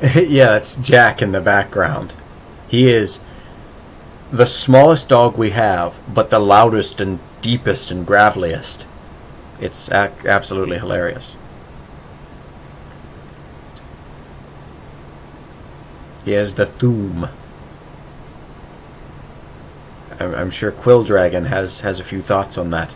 Yeah, that's Jack in the background. He is the smallest dog we have, but the loudest and deepest and graveliest. It's absolutely hilarious. He has the Thoom. I'm sure Quill Dragon has a few thoughts on that.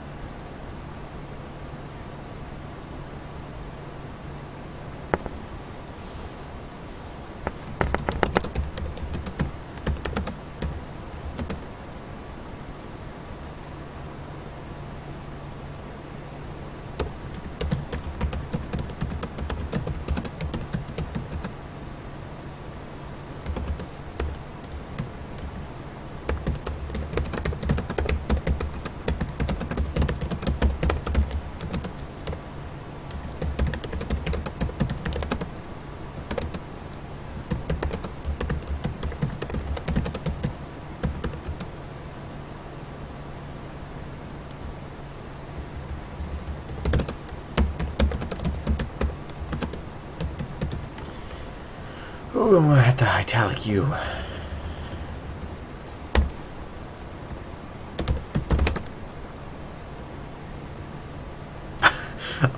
Ooh, I'm gonna have to italic you.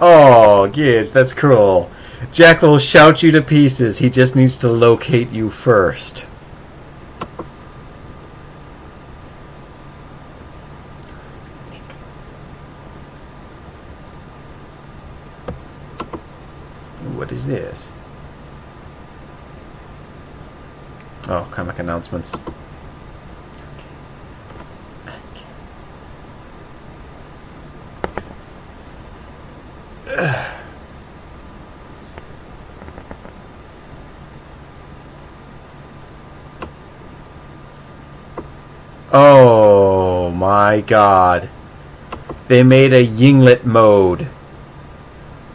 Oh, kids, that's cruel. Jack will shout you to pieces. He just needs to locate you first. What is this? Oh, comic announcements. Oh my god. They made a Yinglet mode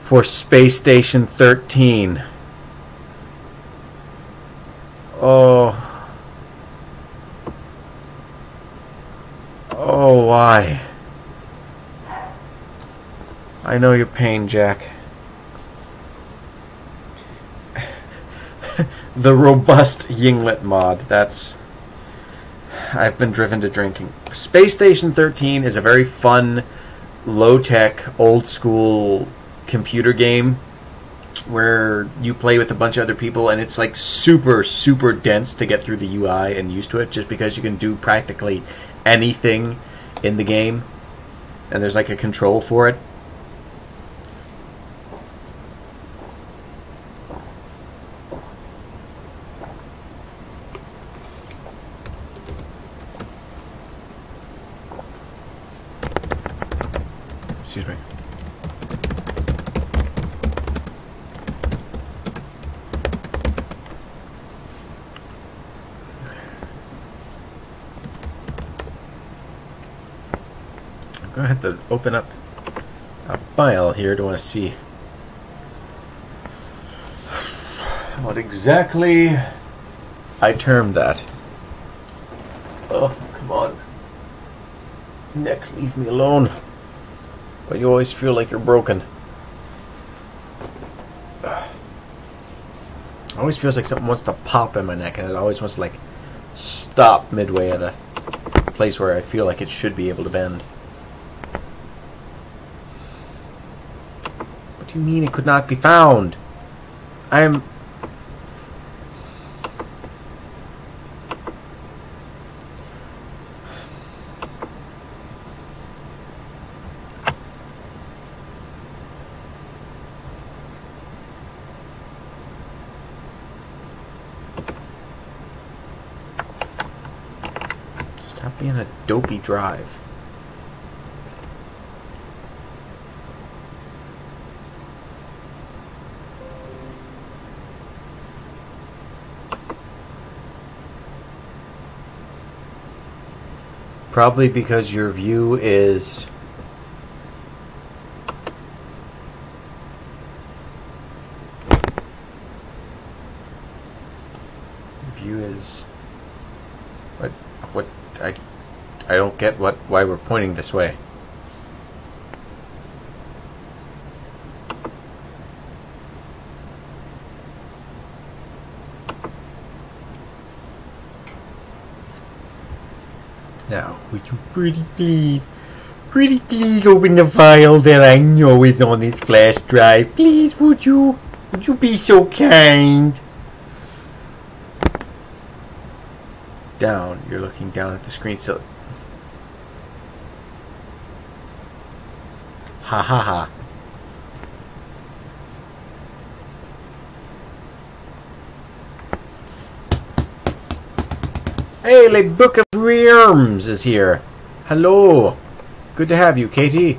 for Space Station 13. Oh. Oh, why? I know your pain, Jack. The robust Yinglet mod. That's... I've been driven to drinking. Space Station 13 is a very fun, low-tech, old-school computer game where you play with a bunch of other people, and it's like super, super dense to get through the UI and used to it, just because you can do practically anything in the game, and there's like a control for it. Excuse me. I'm going to have to open up a file here to want to see what exactly I termed that. Oh, come on. Neck, leave me alone. But you always feel like you're broken. It always feels like something wants to pop in my neck, and it always wants to like stop midway at a place where I feel like it should be able to bend. What do you mean it could not be found? I'm... Stop being a dopey drive. Probably because your view is... View is... What I don't get why we're pointing this way. Now, would you pretty please open the file that I know is on this flash drive? Please, would you? Would you be so kind? Down. You're looking down at the screen. So, ha ha ha. Hey, the Book of Worms is here. Hello. Good to have you, Katie.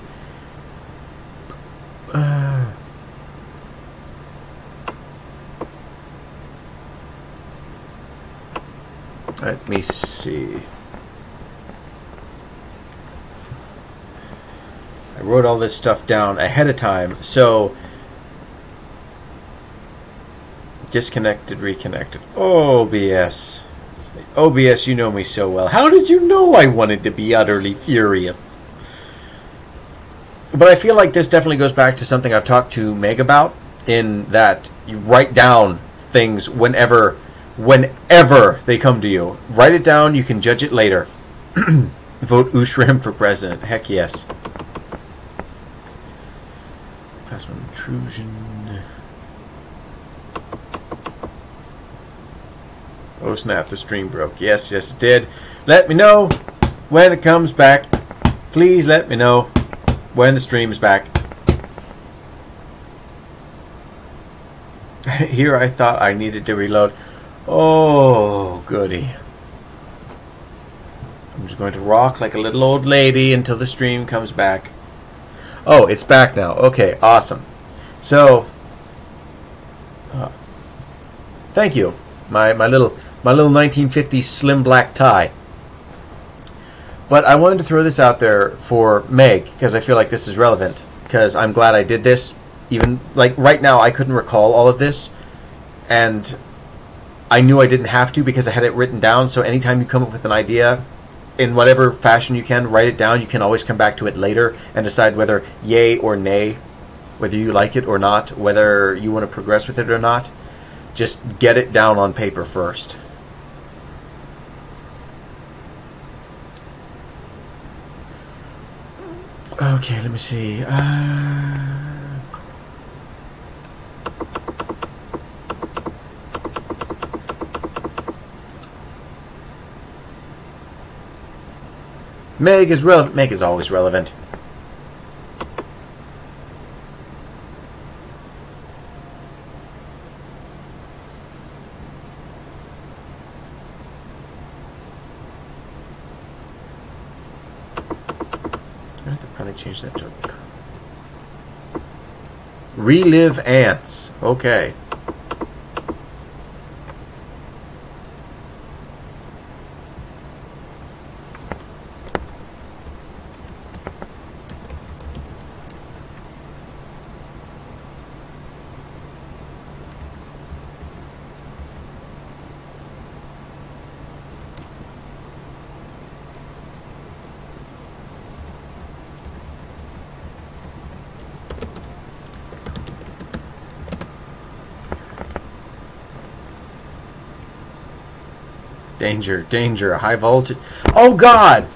Let me see. I wrote all this stuff down ahead of time, so disconnected, reconnected. OBS. OBS, you know me so well. How did you know I wanted to be utterly furious? But I feel like this definitely goes back to something I've talked to Meg about, in that you write down things whenever they come to you. Write it down, you can judge it later. Vote Ushram for president. Heck yes. That's one intrusion. Oh snap, the stream broke. Yes, yes it did. Let me know when it comes back. Please let me know when the stream is back. Here I thought I needed to reload. Oh, goody. I'm just going to rock like a little old lady until the stream comes back. Oh, it's back now. Okay, awesome. So, thank you. My little 1950s slim black tie. But I wanted to throw this out there for Meg because I feel like this is relevant. Because I'm glad I did this. Even like right now, I couldn't recall all of this, and I knew I didn't have to because I had it written down. So anytime you come up with an idea, in whatever fashion you can, write it down. You can always come back to it later and decide whether yay or nay, whether you like it or not, whether you want to progress with it or not. Just get it down on paper first. Okay, let me see. Meg is relevant. Meg is always relevant. I have to probably change that to relive ants. Okay. Danger, danger, high voltage. Oh God,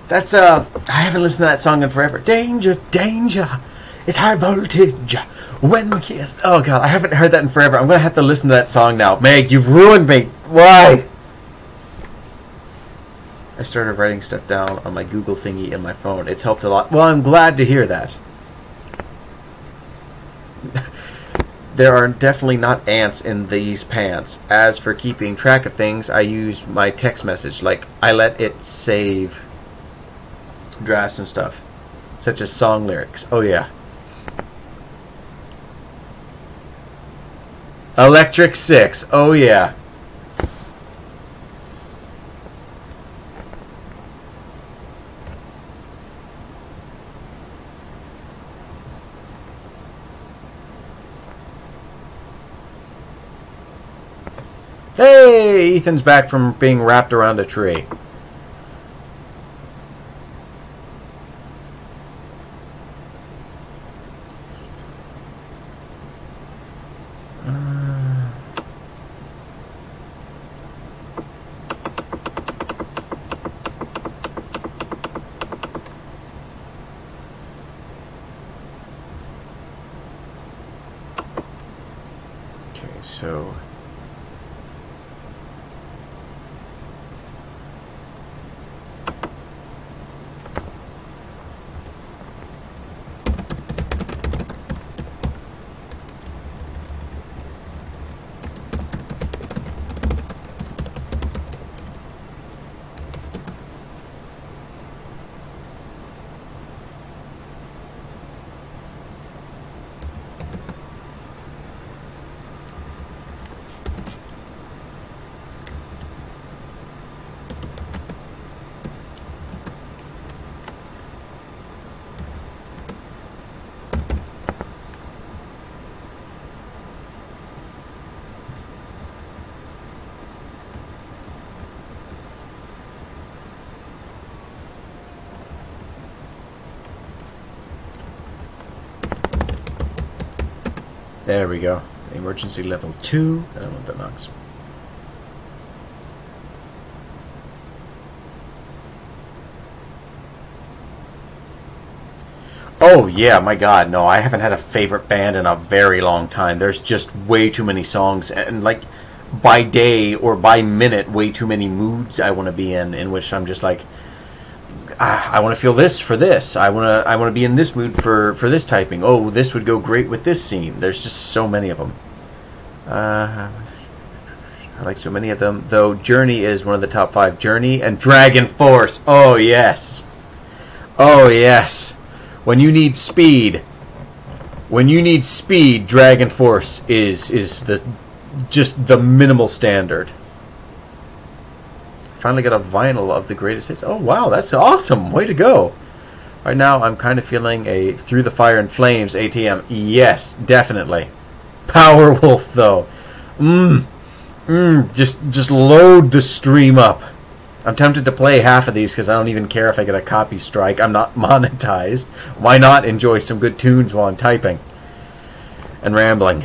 that's I haven't listened to that song in forever. Danger, danger, it's high voltage. When we kiss. Oh God, I haven't heard that in forever. I'm gonna have to listen to that song now. Meg, you've ruined me. Why? I started writing stuff down on my Google thingy in my phone. It's helped a lot. Well, I'm glad to hear that. There are definitely not ants in these pants. As for keeping track of things, I used my text message. Like, I let it save drafts and stuff, such as song lyrics. Oh, yeah. Electric 6. Oh, yeah. Hey, Ethan's back from being wrapped around a tree. Okay, so there we go. Emergency level 2. I don't know what that knocks. Oh yeah, my god, no, I haven't had a favorite band in a very long time. There's just way too many songs, and like by day or by minute, way too many moods I want to be in which I'm just like, I want to feel this for this. I want to be in this mood for this typing. Oh, this would go great with this scene. There's just so many of them. I like so many of them, though. Journey is one of the top 5. Journey and Dragon Force. Oh yes. Oh yes. When you need speed, Dragon Force is the minimal standard. Finally got a vinyl of the greatest hits. Oh wow, that's awesome! Way to go! Right now, I'm kind of feeling a Through the Fire and Flames ATM. Yes, definitely. Powerwolf though. Just load the stream up. I'm tempted to play half of these because I don't even care if I get a copy strike. I'm not monetized. Why not enjoy some good tunes while I'm typing and rambling?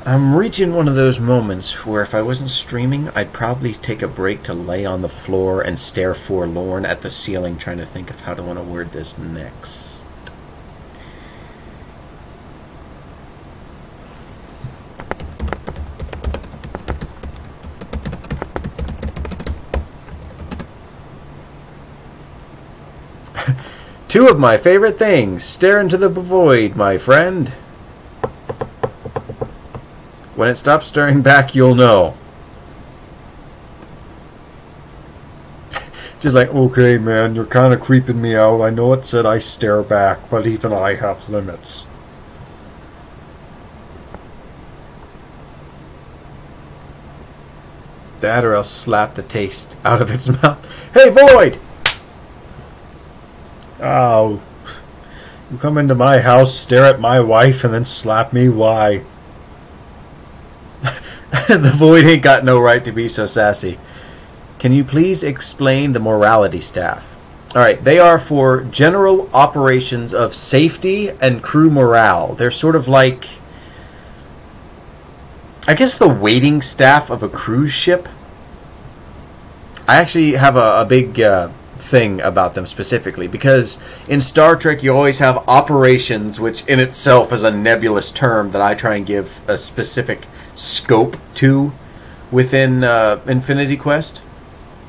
I'm reaching one of those moments where if I wasn't streaming, I'd probably take a break to lay on the floor and stare forlorn at the ceiling, trying to think of how to want to word this next. Two of my favorite things. Stare into the void, my friend. When it stops staring back, you'll know. Just like, okay, man, you're kind of creeping me out. I know it said I stare back, but even I have limits. That or else slap the taste out of its mouth. Hey, Void! Oh. You come into my house, stare at my wife, and then slap me? Why? The Void ain't got no right to be so sassy. Can you please explain the morality staff? Alright, they are for general operations of safety and crew morale. They're sort of like, I guess, the waiting staff of a cruise ship. I actually have a big thing about them specifically, because in Star Trek you always have operations, which in itself is a nebulous term that I try and give a specific scope to within Infinity Quest.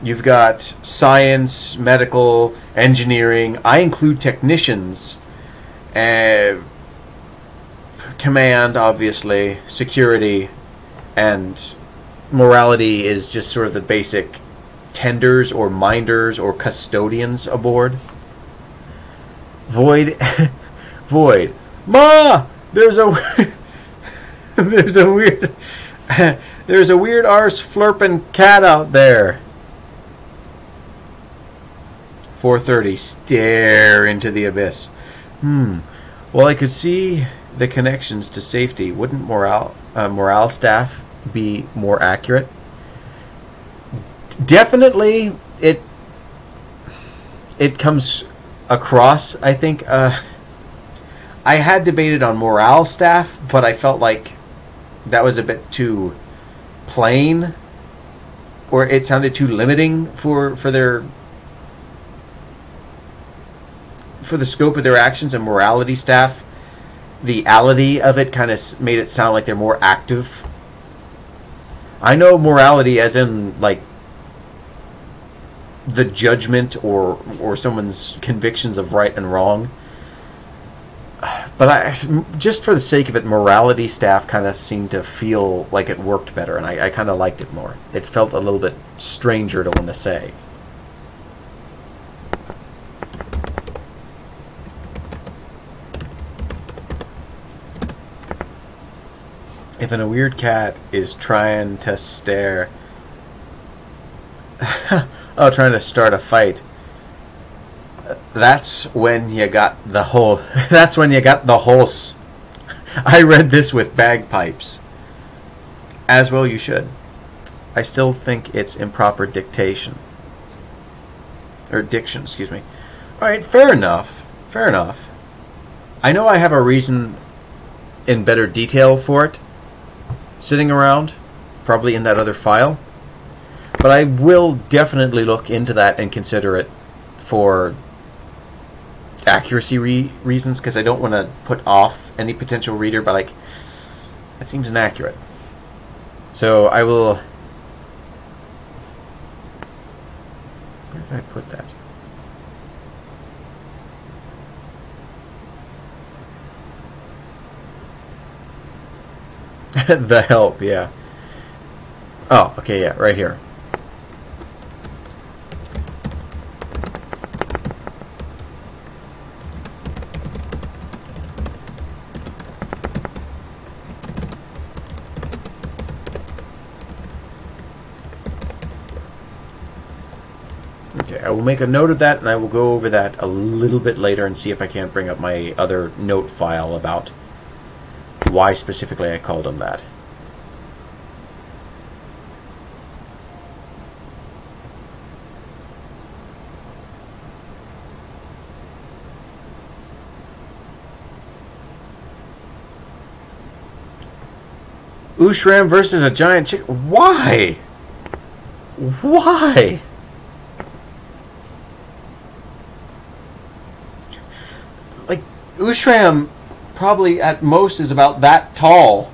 You've got science, medical, engineering. I include technicians, command, obviously, security, and morality is just sort of the basic tenders or minders or custodians aboard. Void. Void. Ma! There's a there's a weird arse flirping cat out there. 4:30. Stare into the abyss. Well, I could see the connections to safety. Wouldn't morale staff be more accurate? Definitely it comes across, I think, I had debated on morale staff, but I felt like that was a bit too plain, or it sounded too limiting for the scope of their actions. And morality staff, the ality of it kind of made it sound like they're more active. I know morality as in like the judgment or someone's convictions of right and wrong. But just for the sake of it, morality staff kind of seemed to feel like it worked better, and I kind of liked it more. It felt a little bit stranger to want to say. If a weird cat is trying to stare... oh, trying to start a fight. That's when you got the whole... That's when you got the horse. I read this with bagpipes. As well you should. I still think it's improper dictation. Or diction, excuse me. Alright, fair enough. Fair enough. I know I have a reason in better detail for it sitting around, probably in that other file. But I will definitely look into that and consider it for accuracy reasons, because I don't want to put off any potential reader, but like, that seems inaccurate. So I will... Where did I put that? The help, yeah. Oh, okay, yeah, right here. Okay, I will make a note of that, and I will go over that a little bit later and see if I can't bring up my other note file about why specifically I called him that. Ushram versus a giant chicken. Why? Why? Like, Ushram probably at most is about that tall.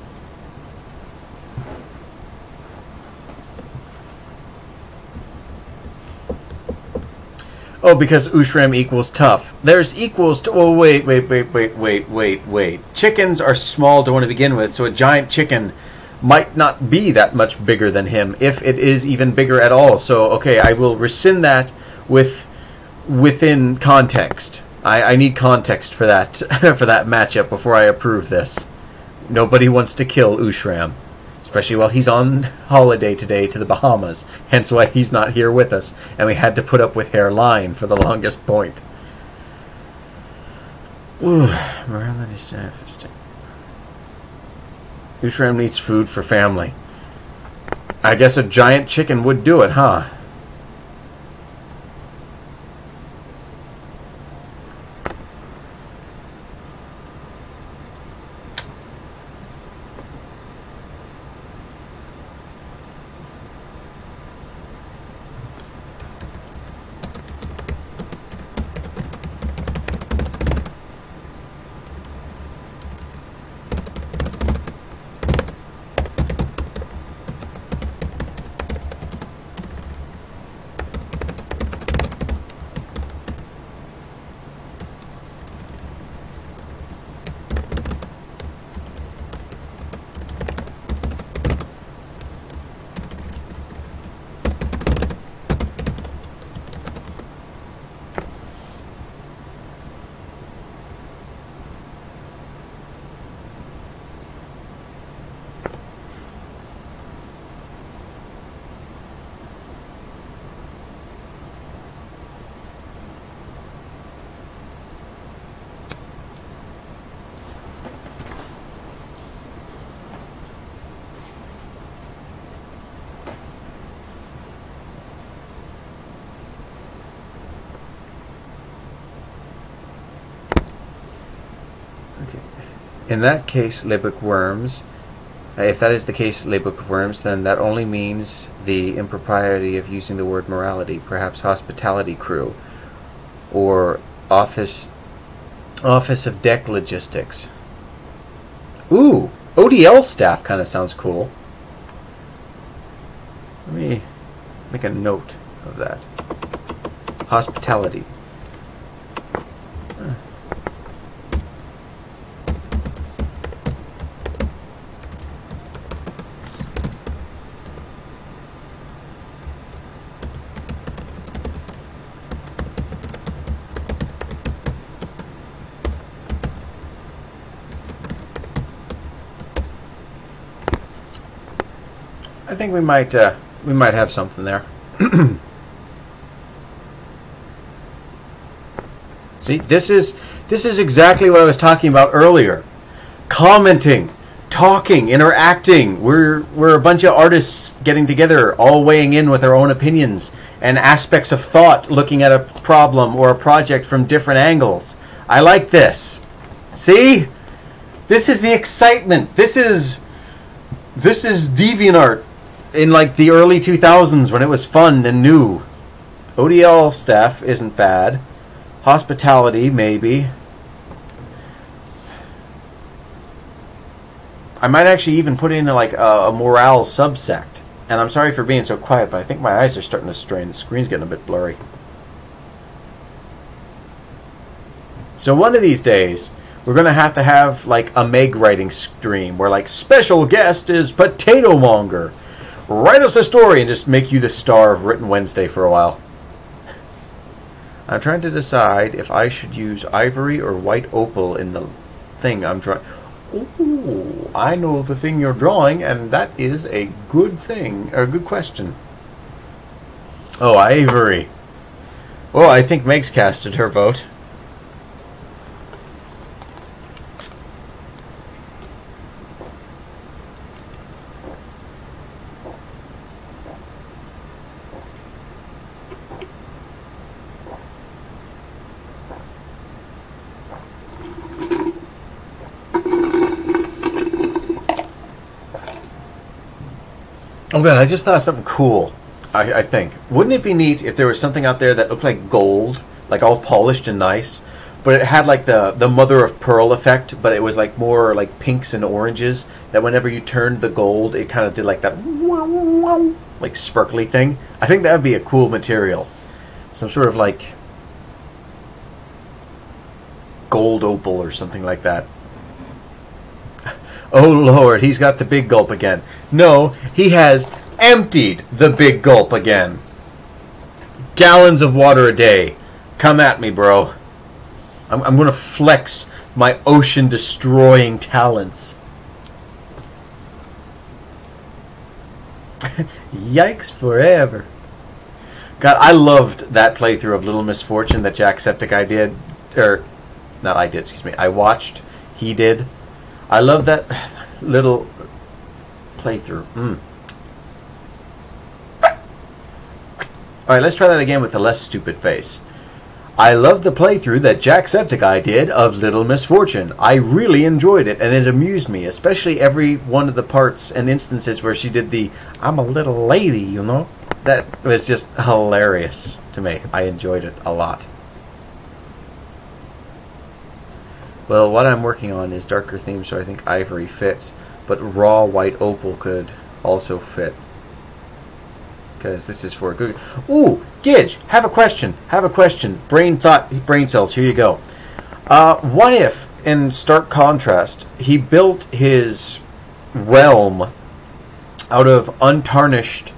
Oh, because Ushram equals tough. There's equals to... Oh, wait. Chickens are small to want to begin with, so a giant chicken might not be that much bigger than him, if it is even bigger at all. So, okay, I will rescind that within context. I need context for that for that matchup before I approve this. Nobody wants to kill Ushram, especially while he's on holiday today to the Bahamas. Hence why he's not here with us, and we had to put up with LEIN for the longest point. Ooh, morality staff is... Ushram needs food for family. I guess a giant chicken would do it, huh? In that case, Liebig worms. If that is the case, Liebig worms, then that only means the impropriety of using the word morality. Perhaps hospitality crew, or office of deck logistics. Ooh, ODL staff kind of sounds cool. Let me make a note of that. Hospitality. I think we might have something there. See, this is exactly what I was talking about earlier. Commenting, talking, interacting. We're a bunch of artists getting together, all weighing in with our own opinions and aspects of thought, looking at a problem or a project from different angles. I like this. See? This is the excitement. This is DeviantArt in like the early 2000s when it was fun and new. ODL staff isn't bad. Hospitality, maybe. I might actually even put in like a morale subsect. And I'm sorry for being so quiet, but I think my eyes are starting to strain. The screen's getting a bit blurry. So one of these days, we're going to have like a Meg writing stream where like special guest is Potato Monger. Write us a story and just make you the star of Written Wednesday for a while. I'm trying to decide if I should use ivory or white opal in the thing I'm drawing. Ooh, I know the thing you're drawing, and that is a good thing, or a good question. Oh, ivory. Well, I think Meg's casted her vote. Oh god, I just thought of something cool. I think. Wouldn't it be neat if there was something out there that looked like gold, like all polished and nice, but it had like the mother of pearl effect, but it was like more like pinks and oranges, that whenever you turned the gold, it kind of did like that like sparkly thing. I think that would be a cool material. Some sort of like gold opal or something like that. Oh Lord, he's got the big gulp again. No, he has emptied the big gulp again. Gallons of water a day. Come at me, bro. I'm going to flex my ocean-destroying talents. Yikes forever. God, I loved that playthrough of Little Misfortune that Jacksepticeye did. Or, not I did, excuse me. I watched. He did. I love that little playthrough. Alright, let's try that again with a less stupid face. I love the playthrough that Jacksepticeye did of Little Misfortune. I really enjoyed it, and it amused me, especially every one of the parts and instances where she did the I'm a little lady, you know? That was just hilarious to me. I enjoyed it a lot. Well, what I'm working on is darker themes, so I think ivory fits, but raw white opal could also fit. Because this is for a good... Ooh, Gidge, have a question. Have a question. Brain cells, here you go. What if, in stark contrast, he built his realm out of untarnished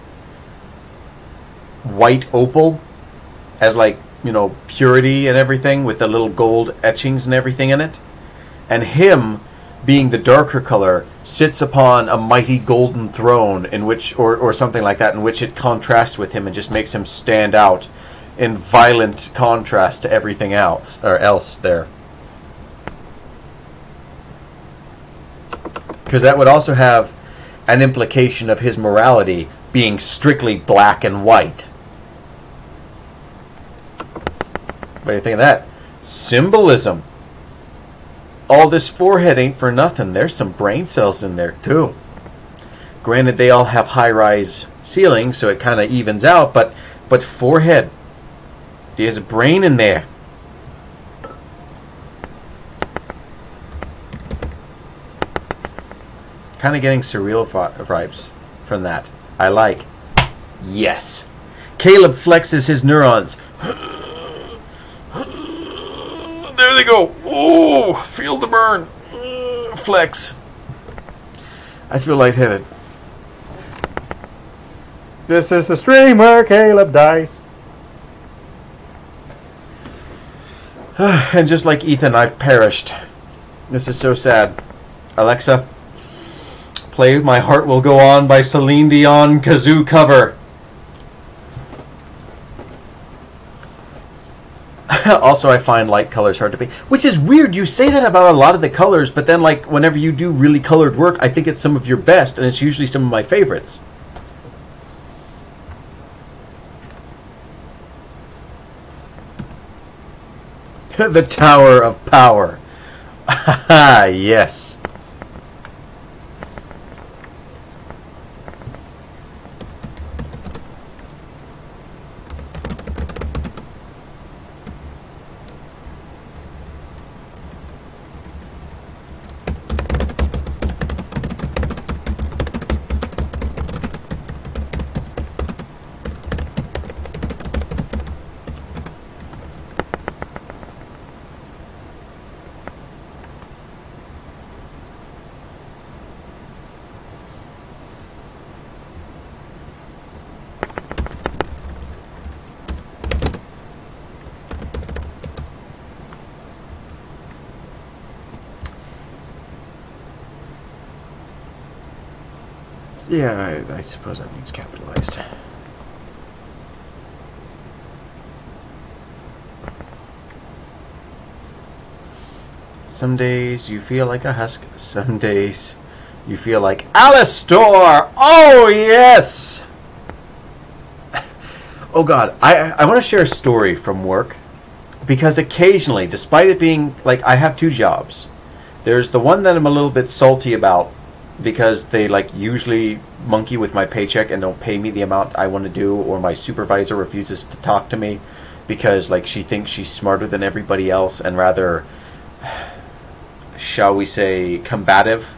white opal as like, you know, purity and everything with the little gold etchings and everything in it, and him being the darker color sits upon a mighty golden throne in which, or something like that, in which it contrasts with him and just makes him stand out in violent contrast to everything else there. Because that would also have an implication of his morality being strictly black and white. What do you think of that? Symbolism. all this forehead ain't for nothing. There's some brain cells in there too. Granted, they all have high-rise ceilings, so it kind of evens out, but forehead, there's a brain in there. Kind of getting surreal vibes from that. I like. Yes. Caleb flexes his neurons. There they go. Oh, feel the burn. Flex. I feel lightheaded. This is the stream where Caleb dies. And just like Ethan, I've perished. This is so sad. Alexa, play My Heart Will Go On by Celine Dion kazoo cover. Also, I find light colors hard to paint, which is weird. You say that about a lot of the colors, but then like whenever you do really colored work, I think it's some of your best, and it's usually some of my favorites. The Tower of Power. Yes. Yeah, I suppose that means capitalized. Some days you feel like a husk. Some days you feel like Alistor. Oh, yes! Oh, God. I want to share a story from work. Because occasionally, despite it being, like, I have two jobs. There's the one that I'm a little bit salty about, because they like usually monkey with my paycheck and don't pay me the amount I want to do, or my supervisor refuses to talk to me because like she thinks she's smarter than everybody else and rather, shall we say, combative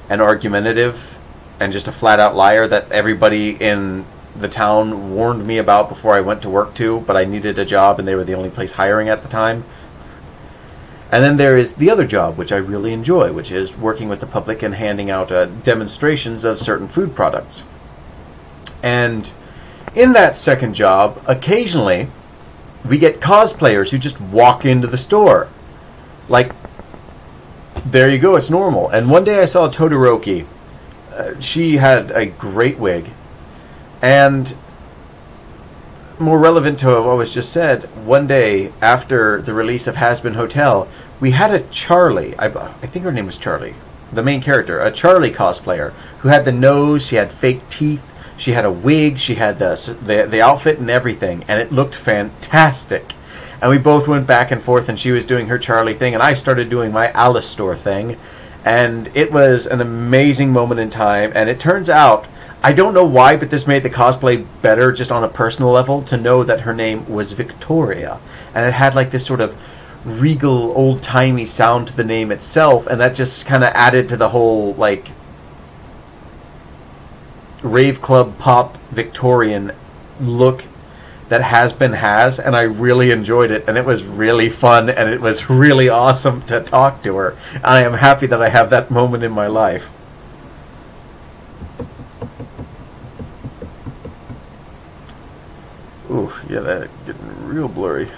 and argumentative and just a flat out liar that everybody in the town warned me about before I went to work to, but I needed a job and they were the only place hiring at the time. And then there is the other job, which I really enjoy, which is working with the public and handing out demonstrations of certain food products. And in that second job, occasionally, we get cosplayers who just walk into the store. Like, there you go, it's normal. And one day I saw Todoroki. She had a great wig. And more relevant to what was just said, one day after the release of Has-Been Hotel, we had a Charlie, I think her name was Charlie, the main character, a Charlie cosplayer, who had the nose, she had fake teeth, she had a wig, she had the outfit and everything, and it looked fantastic. And we both went back and forth, and she was doing her Charlie thing, and I started doing my Alistor thing, and it was an amazing moment in time, and it turns out, I don't know why, but this made the cosplay better just on a personal level to know that her name was Victoria. And it had like this sort of regal, old-timey sound to the name itself, and that just kind of added to the whole, like, rave club pop Victorian look that Has-Been has, and I really enjoyed it, and it was really fun, and it was really awesome to talk to her. I am happy that I have that moment in my life. Ooh, yeah, that's getting real blurry.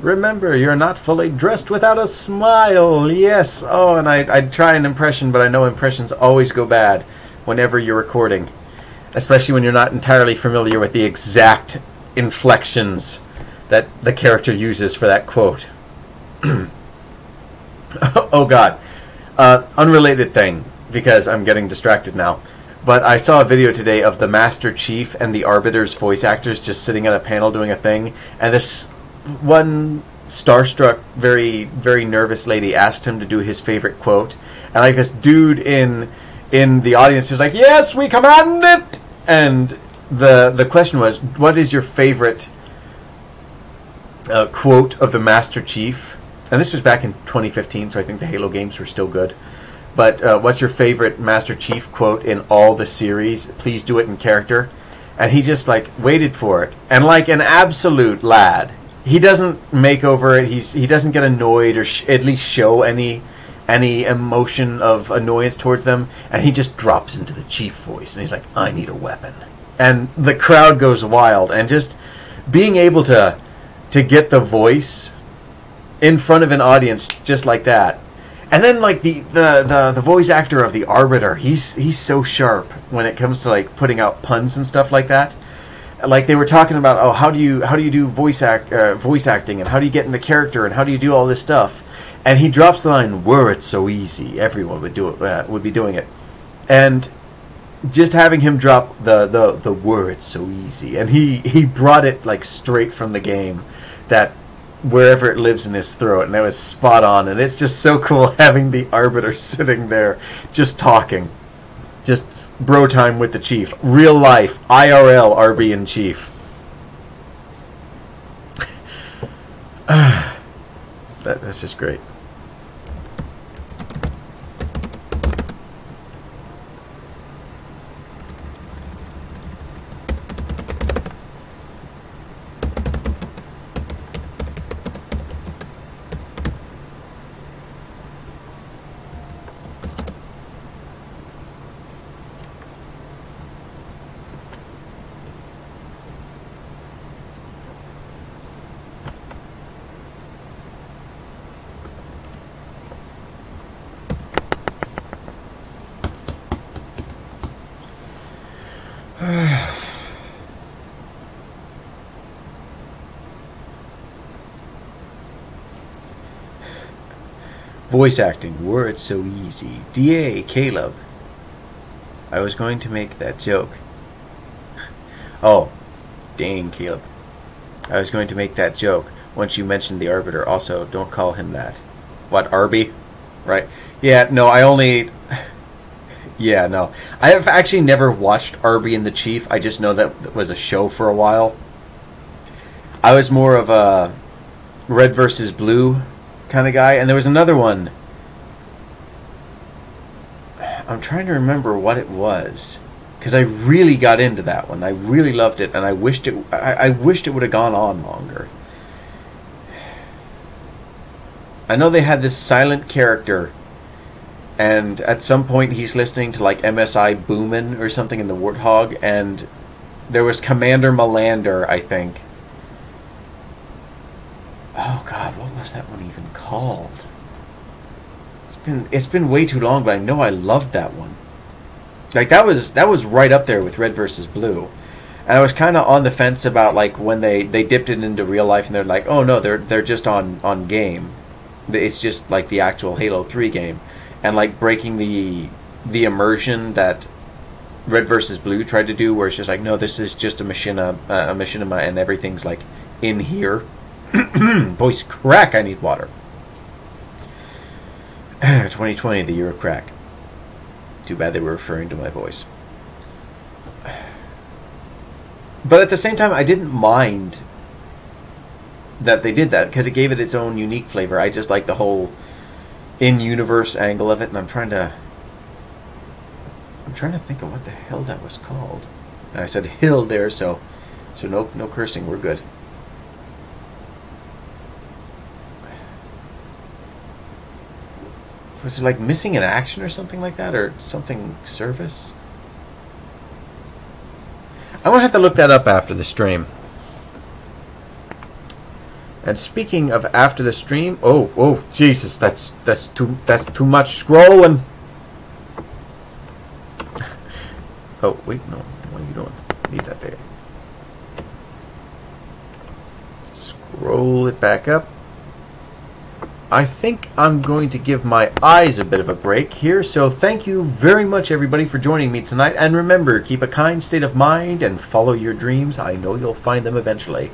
Remember, you're not fully dressed without a smile. Yes. Oh, and I'd try an impression, but I know impressions always go bad whenever you're recording. Especially when you're not entirely familiar with the exact inflections that the character uses for that quote. Oh God. Unrelated thing. because I'm getting distracted now. But I saw a video today of the Master Chief and the Arbiter's voice actors just sitting at a panel doing a thing, and this one starstruck, very, very nervous lady asked him to do his favorite quote, and like this dude in the audience is like, "Yes, we command it!" And the question was, what is your favorite quote of the Master Chief? And this was back in 2015, so I think the Halo games were still good. But what's your favorite Master Chief quote in all the series? Please do it in character. And he just like waited for it, and like an absolute lad, he doesn't make over it. He doesn't get annoyed or at least show any emotion of annoyance towards them. And he just drops into the Chief voice, and he's like, "I need a weapon." And the crowd goes wild. And just being able to get the voice in front of an audience just like that. And then like the voice actor of the Arbiter, he's so sharp when it comes to like putting out puns and stuff like that. Like they were talking about, oh, how do you do voice acting, and how do you get into character, and how do you do all this stuff? And he drops the line, "Were it so easy, everyone would do it, would be doing it." And just having him drop the "were it so easy," and he brought it like straight from the game, that wherever it lives in his throat, and it was spot on. And it's just so cool having the Arbiter sitting there just talking, just bro time with the Chief, real life IRL RB and Chief. That's just great. Voice acting, were it so easy. DA, Caleb. I was going to make that joke. Oh, dang, Caleb. I was going to make that joke once you mentioned the Arbiter. Also, don't call him that. What, Arby? Right. Yeah, no, I only... Yeah, no. I have actually never watched Arby and the Chief. I just know that was a show for a while. I was more of a Red versus Blue kind of guy. And there was another one. I'm trying to remember what it was, because I really got into that one. I really loved it, and I wished it would have gone on longer. I know they had this silent character, and at some point he's listening to like MSI Boomin' or something in the Warthog, and there was Commander Melander, I think. Oh God, what was that one even called? It's been way too long, but I know I loved that one. Like that was right up there with Red versus Blue, and I was kind of on the fence about like when they dipped it into real life, and they're like, oh no, they're just on game. It's just like the actual Halo 3 game, and like breaking the immersion that Red versus Blue tried to do, where it's just like, no, this is just a machinima, and everything's like in here. Voice crack. I need water. 2020, the year of crack. Too bad they were referring to my voice. But at the same time, I didn't mind that they did that, because it gave it its own unique flavor. I just like the whole in-universe angle of it, and I'm trying to think of what the hell that was called. And I said hill there, so no cursing. We're good. Was it like missing in action or something like that, or something service? I'm gonna have to look that up after the stream. And speaking of after the stream, oh Jesus, that's too much scrolling. Oh wait, no, what are you doing? Leave that there. Scroll it back up. I think I'm going to give my eyes a bit of a break here, so thank you very much, everybody, for joining me tonight. And remember, keep a kind state of mind and follow your dreams. I know you'll find them eventually.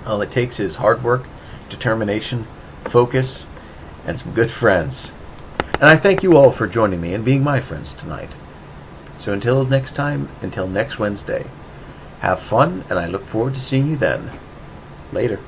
All it takes is hard work, determination, focus, and some good friends. And I thank you all for joining me and being my friends tonight. So until next time, until next Wednesday, have fun, and I look forward to seeing you then. Later.